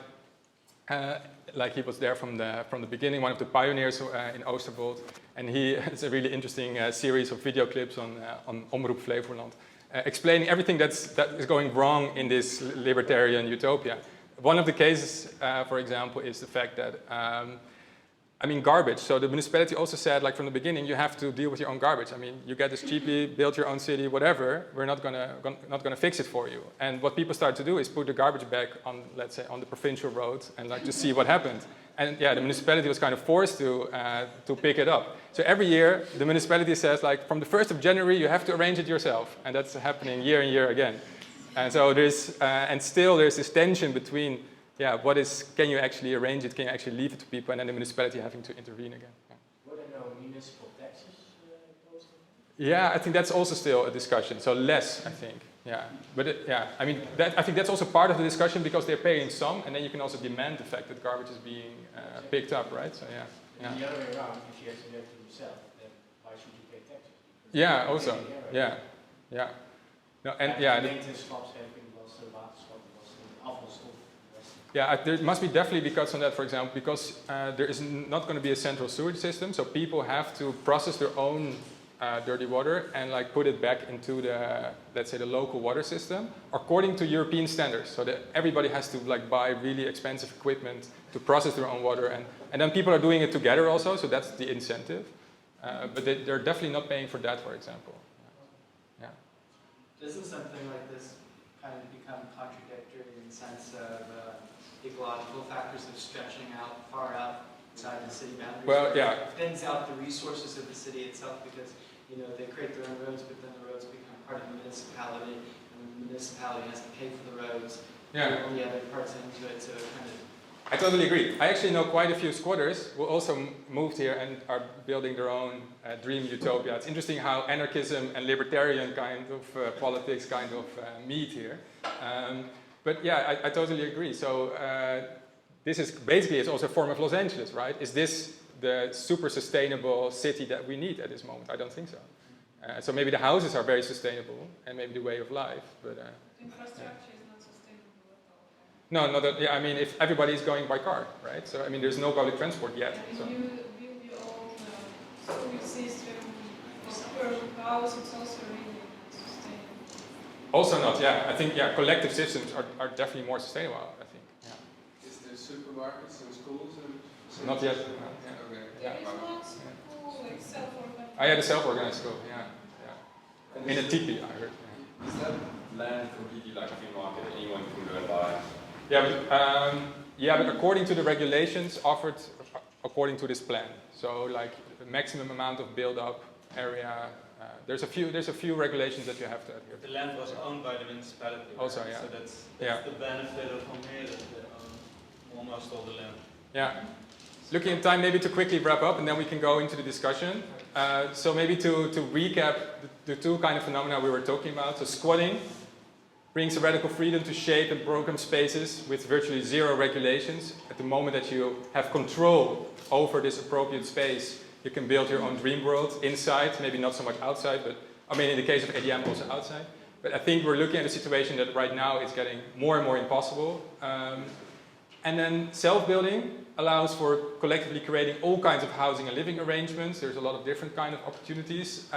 like he was there from the beginning, one of the pioneers in Oosterwold, and it's a really interesting series of video clips on Omroep Flevoland, explaining everything that is going wrong in this libertarian utopia. One of the cases, for example, is the fact that I mean, garbage. So the municipality also said, like from the beginning, you have to deal with your own garbage. I mean, you get this cheaply, build your own city, whatever. We're not gonna fix it for you. And what people start to do is put the garbage bag on, let's say, on the provincial road, and like to see what happened. And yeah, the municipality was kind of forced to pick it up. So every year, the municipality says, like, from the 1st of January, you have to arrange it yourself, and that's happening year and year again. And so there's still this tension between. Yeah, can you actually arrange it? Can you actually leave it to people? And then the municipality having to intervene again. Yeah. Were there no municipal taxes imposed? Yeah, I think that's also still a discussion. So less, I think. Yeah, but I mean, I think that's also part of the discussion because they're paying some, and then you can also demand the fact that garbage is being picked up, right? So yeah. And the other way around, if you have to do it yourself, then why should you pay taxes? Yeah, also. Yeah. No, and yeah. Yeah, there must be definitely because on that, for example, because there is not going to be a central sewage system, so people have to process their own dirty water and like put it back into the, let's say, the local water system according to European standards. So that everybody has to like buy really expensive equipment to process their own water, and then people are doing it together also. So that's the incentive, but they're definitely not paying for that, for example. Yeah. Doesn't something like this kind of become contradictory in the sense of ecological factors of stretching out far outside the city boundaries? Well, yeah. It thins out the resources of the city itself because, you know, they create their own roads, but then the roads become part of the municipality, and the municipality has to pay for the roads. Yeah. And all the other parts into it, so it kind of. I totally agree. I actually know quite a few squatters who also moved here and are building their own dream utopia. It's interesting how anarchism and libertarian kind of politics kind of meet here. But yeah, I totally agree. So this is basically, it's also a form of Los Angeles, right? Is this the super sustainable city that we need at this moment? I don't think so. So maybe the houses are very sustainable and maybe the way of life, but... Infrastructure is not sustainable at all. No, not that, yeah, I mean, if everybody is going by car, right? So, I mean, there's no public transport yet. And So. you build your own sewage system per house, it's also really sustainable. Also not, yeah. I think, yeah, collective systems are definitely more sustainable, I think. Yeah. Is there supermarkets and schools and... Not yet. No, Okay. There is one school, like self-organized. I had a self-organized school, yeah. In a tipi, I heard. Yeah. Is that land completely like free market? Anyone can go and buy? Yeah, but according to the regulations offered according to this plan. So like the maximum amount of build-up area. There's a few regulations that you have to adhere to. The land was owned by the municipality. Right? Also, yeah. So that's Yeah. the benefit of Almere, that they own almost all the land. Yeah. Looking at time, maybe to quickly wrap up, and then we can go into the discussion. So maybe to recap the two kind of phenomena we were talking about. So squatting brings a radical freedom to shape and program spaces with virtually zero regulations. At the moment that you have control over this appropriate space, you can build your own dream world inside, maybe not so much outside, but I mean in the case of ADM also outside. But I think we're looking at a situation that right now is getting more and more impossible. And then self-building allows for collectively creating all kinds of housing and living arrangements. There's a lot of different kind of opportunities.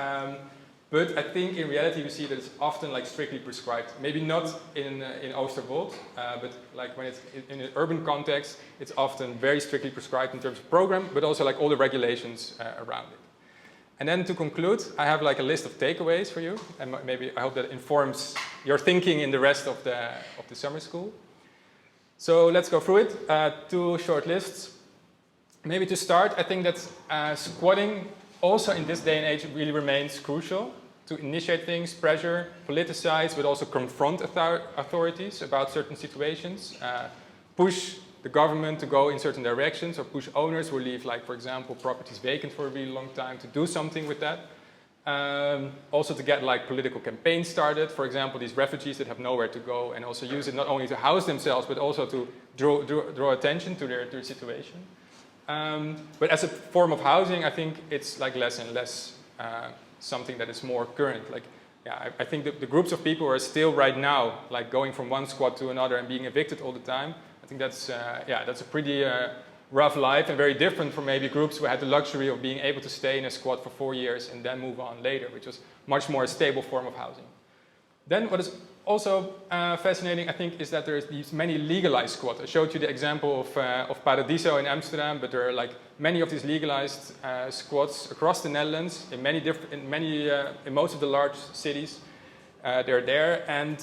But I think in reality we see that it's often like strictly prescribed. Maybe not in Oosterwold, but like when it's in an urban context, it's often very strictly prescribed in terms of program, but also like all the regulations around it. And then to conclude, I have like a list of takeaways for you, and maybe I hope that informs your thinking in the rest of the summer school. So let's go through it. 2 short lists. Maybe to start, I think that squatting also in this day and age really remains crucial to initiate things, pressure, politicize, but also confront authorities about certain situations, push the government to go in certain directions, or push owners who leave, like for example, properties vacant for a really long time to do something with that. Also to get like political campaigns started, for example, these refugees that have nowhere to go, and also use it not only to house themselves, but also to draw attention to their situation. But as a form of housing, I think it's like less and less something that is more current. Like, yeah, I think the groups of people who are still right now, like going from one squat to another and being evicted all the time, I think that's a pretty rough life, and very different from maybe groups who had the luxury of being able to stay in a squat for 4 years and then move on later, which was much more a stable form of housing. Then what is also fascinating, I think, is that there's these many legalized squats. I showed you the example of Paradiso in Amsterdam, but there are like many of these legalized squats across the Netherlands in most of the large cities. They're there, and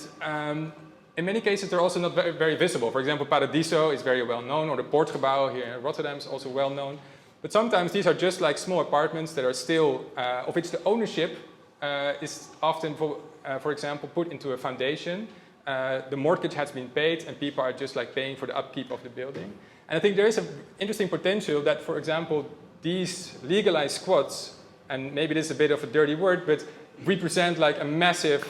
in many cases they're also not very, very visible. For example, Paradiso is very well known, or the Poortgebouw here in Rotterdam is also well known. But sometimes these are just like small apartments that are still, of which the ownership is often, for example, put into a foundation. The mortgage has been paid, and people are just like paying for the upkeep of the building. And I think there is an interesting potential that, for example, these legalized squats, and maybe this is a bit of a dirty word, but represent like a massive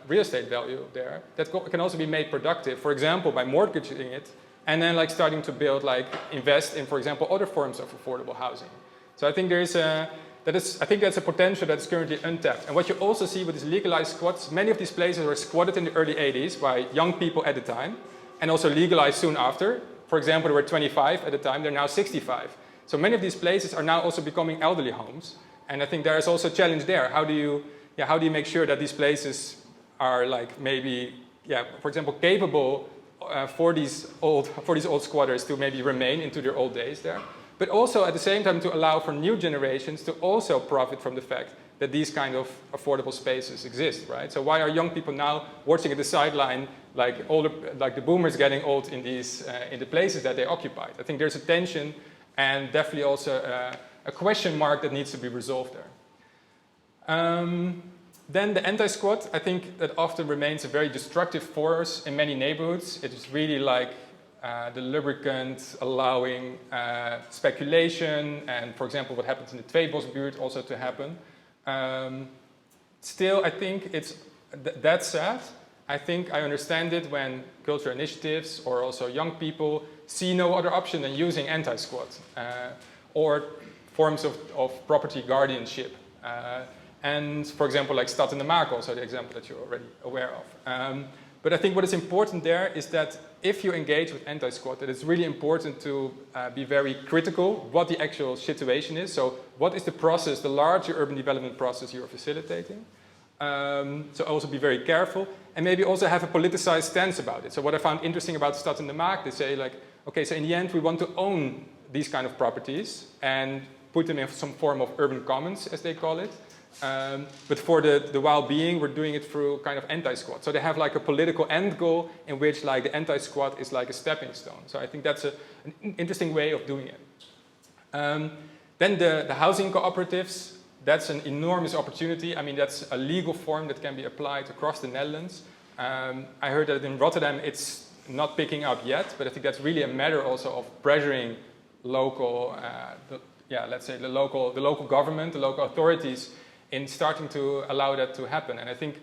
real estate value there that can also be made productive, for example, by mortgaging it, and then like starting to build, like invest in, for example, other forms of affordable housing. So I think there is I think that's a potential that's currently untapped. And what you also see with these legalized squats, many of these places were squatted in the early 80s by young people at the time, and also legalized soon after. For example, they were 25 at the time, they're now 65. So many of these places are now also becoming elderly homes. And I think there is also a challenge there. How do you make sure that these places are like maybe, for example, capable for these old squatters to maybe remain into their old days there, but also at the same time to allow for new generations to also profit from the fact that these kind of affordable spaces exist, right? So why are young people now watching at the sideline, like the boomers getting old in the places that they occupied? I think there's a tension, and definitely also a question mark that needs to be resolved there. Then the anti-squat, I think that often remains a very destructive force in many neighborhoods. It is really like the lubricant allowing speculation, and for example what happens in the Tweebosbuurt also to happen. Still, I think it's that sad. I think I understand it when cultural initiatives or also young people see no other option than using anti-squat or forms of property guardianship. And for example, like Stad and the Maak, also the example that you're already aware of. But I think what is important there is that if you engage with anti-squat, that it's really important to be very critical what the actual situation is. So what is the process, the larger urban development process you're facilitating? So also be very careful, and maybe also have a politicized stance about it. So what I found interesting about Stad and the Maak, they say like, okay, so in the end we want to own these kind of properties and put them in some form of urban commons, as they call it. But for the well-being, we're doing it through kind of anti-squat. So they have like a political end goal in which like the anti-squat is like a stepping stone. So I think that's an interesting way of doing it. Then the housing cooperatives, that's an enormous opportunity. I mean, that's a legal form that can be applied across the Netherlands. I heard that in Rotterdam it's not picking up yet, but I think that's really a matter also of pressuring local, let's say the local government, the local authorities, in starting to allow that to happen. And I think,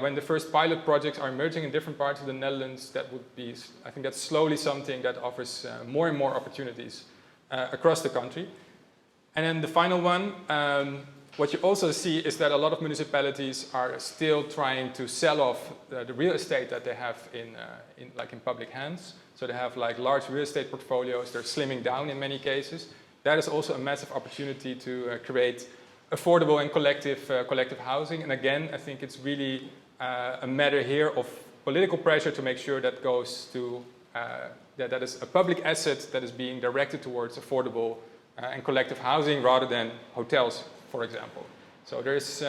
when the first pilot projects are emerging in different parts of the Netherlands, that would be, I think that's slowly something that offers more and more opportunities across the country. And then the final one, what you also see is that a lot of municipalities are still trying to sell off the real estate that they have in public hands. So they have like large real estate portfolios, they're slimming down in many cases. That is also a massive opportunity to create affordable and collective housing. And again, I think it's really a matter here of political pressure to make sure that goes to that is a public asset that is being directed towards affordable and collective housing rather than hotels, for example. So there's,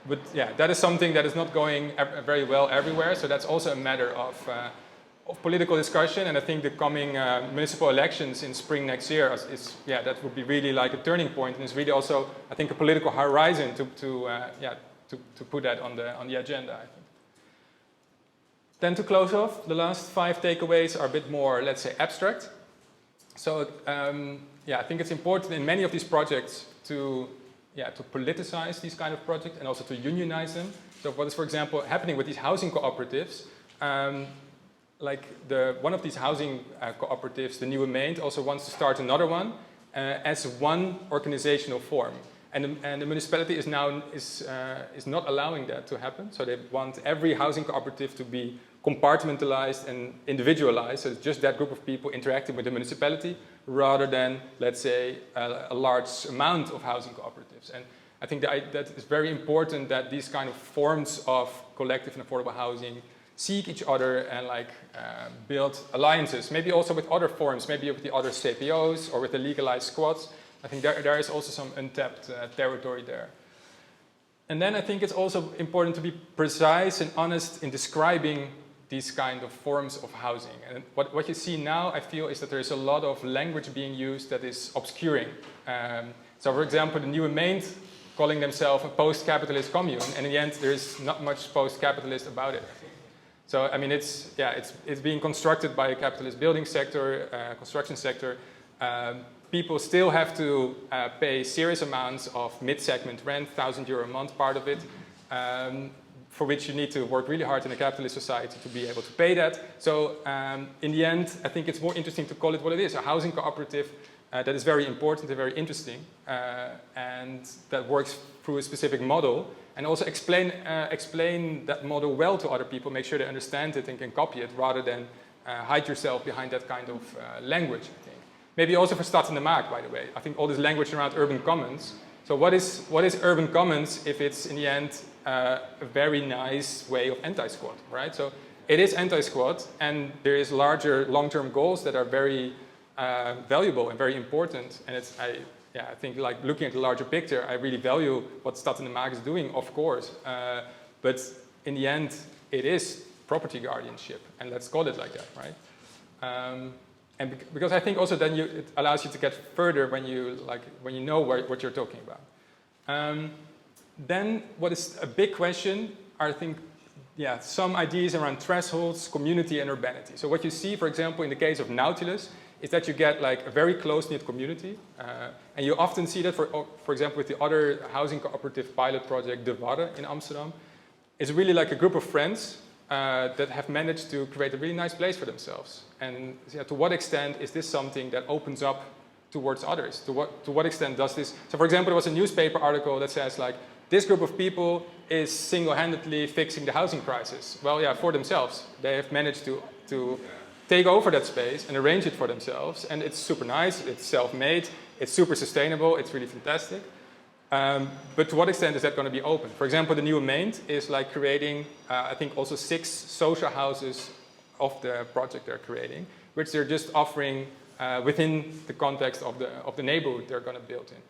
but yeah, that is something that is not going very well everywhere. So that's also a matter of political discussion. And I think the coming municipal elections in spring next year that would be really like a turning point, and it's really also, I think, a political horizon to put that on the agenda, I think. Then to close off, the last 5 takeaways are a bit more, let's say, abstract. So I think it's important in many of these projects to politicize these kind of projects and also to unionize them. So what is, for example, happening with these housing cooperatives, like one of these housing cooperatives, the Nieuwe Meent, also wants to start another one as one organizational form. And the municipality is now is not allowing that to happen. So they want every housing cooperative to be compartmentalized and individualized. So it's just that group of people interacting with the municipality rather than, let's say, a large amount of housing cooperatives. And I think that it's very important that these kind of forms of collective and affordable housing seek each other and build alliances, maybe also with other forms, maybe with the other CPOs or with the legalized squads. I think there is also some untapped territory there. And then I think it's also important to be precise and honest in describing these kind of forms of housing. And what you see now, I feel, is that there is a lot of language being used that is obscuring. So for example, the Nieuwe Meent calling themselves a post-capitalist commune, and in the end there is not much post-capitalist about it. So I mean, it's being constructed by a capitalist building sector, construction sector. People still have to pay serious amounts of mid-segment rent, €1,000 a month, part of it, for which you need to work really hard in a capitalist society to be able to pay that. So in the end, I think it's more interesting to call it what it is, a housing cooperative that is very important and very interesting, and that works through a specific model, and also explain that model well to other people, make sure they understand it and can copy it, rather than hide yourself behind that kind of language, I think. Maybe also for Stad and Maak, by the way. I think all this language around urban commons. So what is urban commons if it's in the end a very nice way of anti-squat, right? So it is anti-squat, and there is larger long-term goals that are very valuable and very important. And I think like looking at the larger picture, I really value what Stad and Maak is doing, of course. But in the end, it is property guardianship, and let's call it like that, right? And because I think also then it allows you to get further when you know what you're talking about. Then what is a big question are, I think, some ideas around thresholds, community, and urbanity. So what you see, for example, in the case of Nautilus, is that you get like a very close-knit community. And you often see that, for example, with the other housing cooperative pilot project, De Warre in Amsterdam. It's really like a group of friends that have managed to create a really nice place for themselves. And to what extent is this something that opens up towards others? To what extent does this... So for example, there was a newspaper article that says like, this group of people is single-handedly fixing the housing crisis. Well, yeah, for themselves. They have managed to take over that space and arrange it for themselves. And it's super nice, it's self-made, it's super sustainable, it's really fantastic. But to what extent is that going to be open? For example, the Nieuwe Meent is like creating, I think also 6 social houses of the project they're creating, which they're just offering within the context of the neighborhood they're going to build in.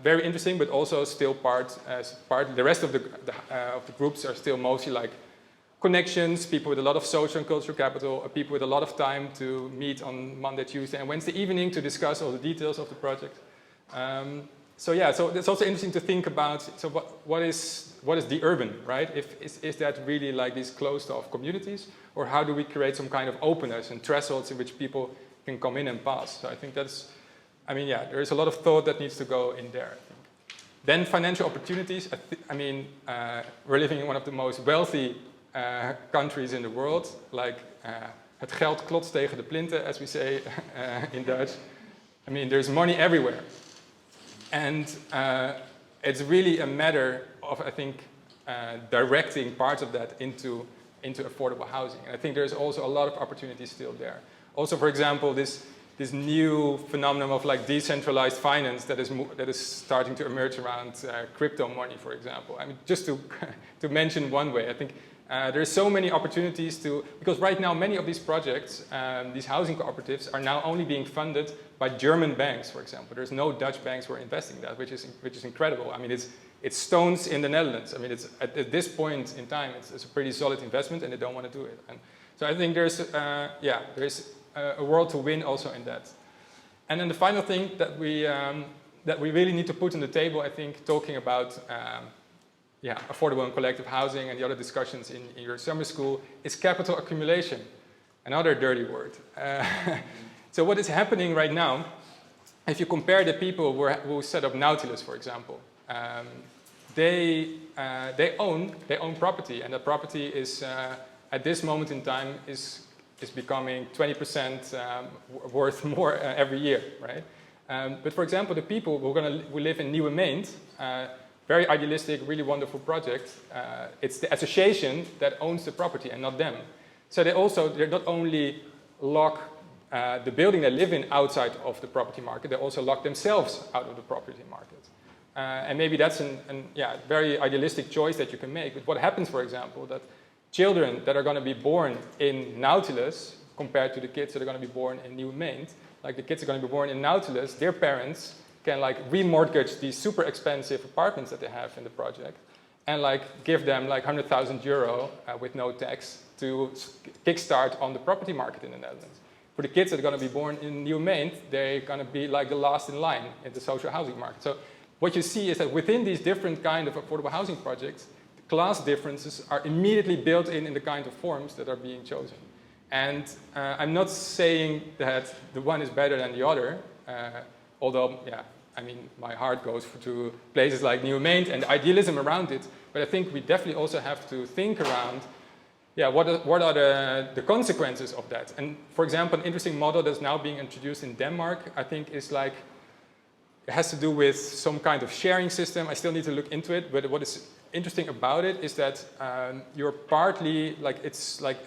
Very interesting, but also still part. The rest of the groups are still mostly like connections, people with a lot of social and cultural capital, people with a lot of time to meet on Monday, Tuesday, and Wednesday evening to discuss all the details of the project. So it's also interesting to think about. So what is the urban, right? Is that really like these closed-off communities, or how do we create some kind of openness and thresholds in which people can come in and pass? So I think that's. I mean, there is a lot of thought that needs to go in there, I think. Then financial opportunities. We're living in one of the most wealthy countries in the world. Like, het geld klotst tegen de plinten, as we say in Dutch. I mean, there's money everywhere. And it's really a matter of, I think, directing parts of that into affordable housing. And I think there's also a lot of opportunities still there. Also, for example, this this new phenomenon of like decentralized finance that is starting to emerge around crypto money, for example. I mean, just to to mention one way, I think there's so many opportunities because right now many of these projects, these housing cooperatives, are now only being funded by German banks, for example. There's no Dutch banks who are investing in that, which is incredible. I mean, it's stones in the Netherlands. I mean, it's at this point in time, it's a pretty solid investment, and they don't want to do it. And so I think there's a world to win also in that. And then the final thing that we really need to put on the table, I think, talking about affordable and collective housing and the other discussions in your summer school, is capital accumulation, another dirty word. So what is happening right now, if you compare the people who set up Nautilus, for example, they own property, and that property is at this moment in time is becoming 20% worth more every year, right? But for example, the people who live in Nieuwe Meent, very idealistic, really wonderful project. It's the association that owns the property and not them. So they're not only lock the building they live in outside of the property market, they also lock themselves out of the property market. And maybe that's a very idealistic choice that you can make. But what happens, for example, that children that are going to be born in Nautilus compared to the kids that are going to be born in Nieuwe Meent, like the kids are going to be born in Nautilus, their parents can like remortgage these super expensive apartments that they have in the project and like give them like €100,000 with no tax to kickstart on the property market in the Netherlands. For the kids that are going to be born in Nieuwe Meent, they're going to be like the last in line in the social housing market. So what you see is that within these different kind of affordable housing projects, class differences are immediately built in the kind of forms that are being chosen. And I'm not saying that the one is better than the other, although, I mean, my heart goes to places like Nieuwe Meent and the idealism around it, but I think we definitely also have to think around, what are the consequences of that? And for example, an interesting model that's now being introduced in Denmark, I think is like, it has to do with some kind of sharing system. I still need to look into it, but what is interesting about it is that you're partly, like it's like,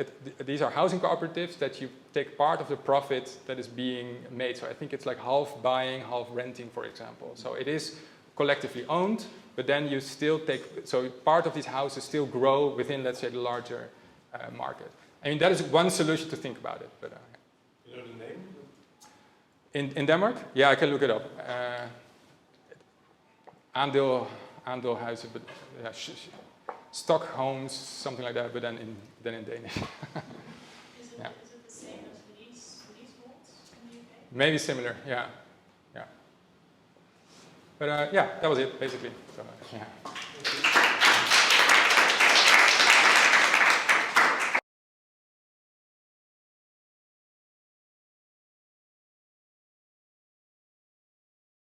these are housing cooperatives that you take part of the profit that is being made. So I think it's like half buying, half renting, for example. So it is collectively owned, but then you still take, so part of these houses still grow within, let's say, the larger market. I mean, that is one solution to think about it. But you know the name? In Denmark? Yeah, I can look it up. Aandeelhuizen, but stock homes, something like that, but then in Danish. Is it the same as leaseholds in the UK? Maybe similar, yeah. But that was it basically. So,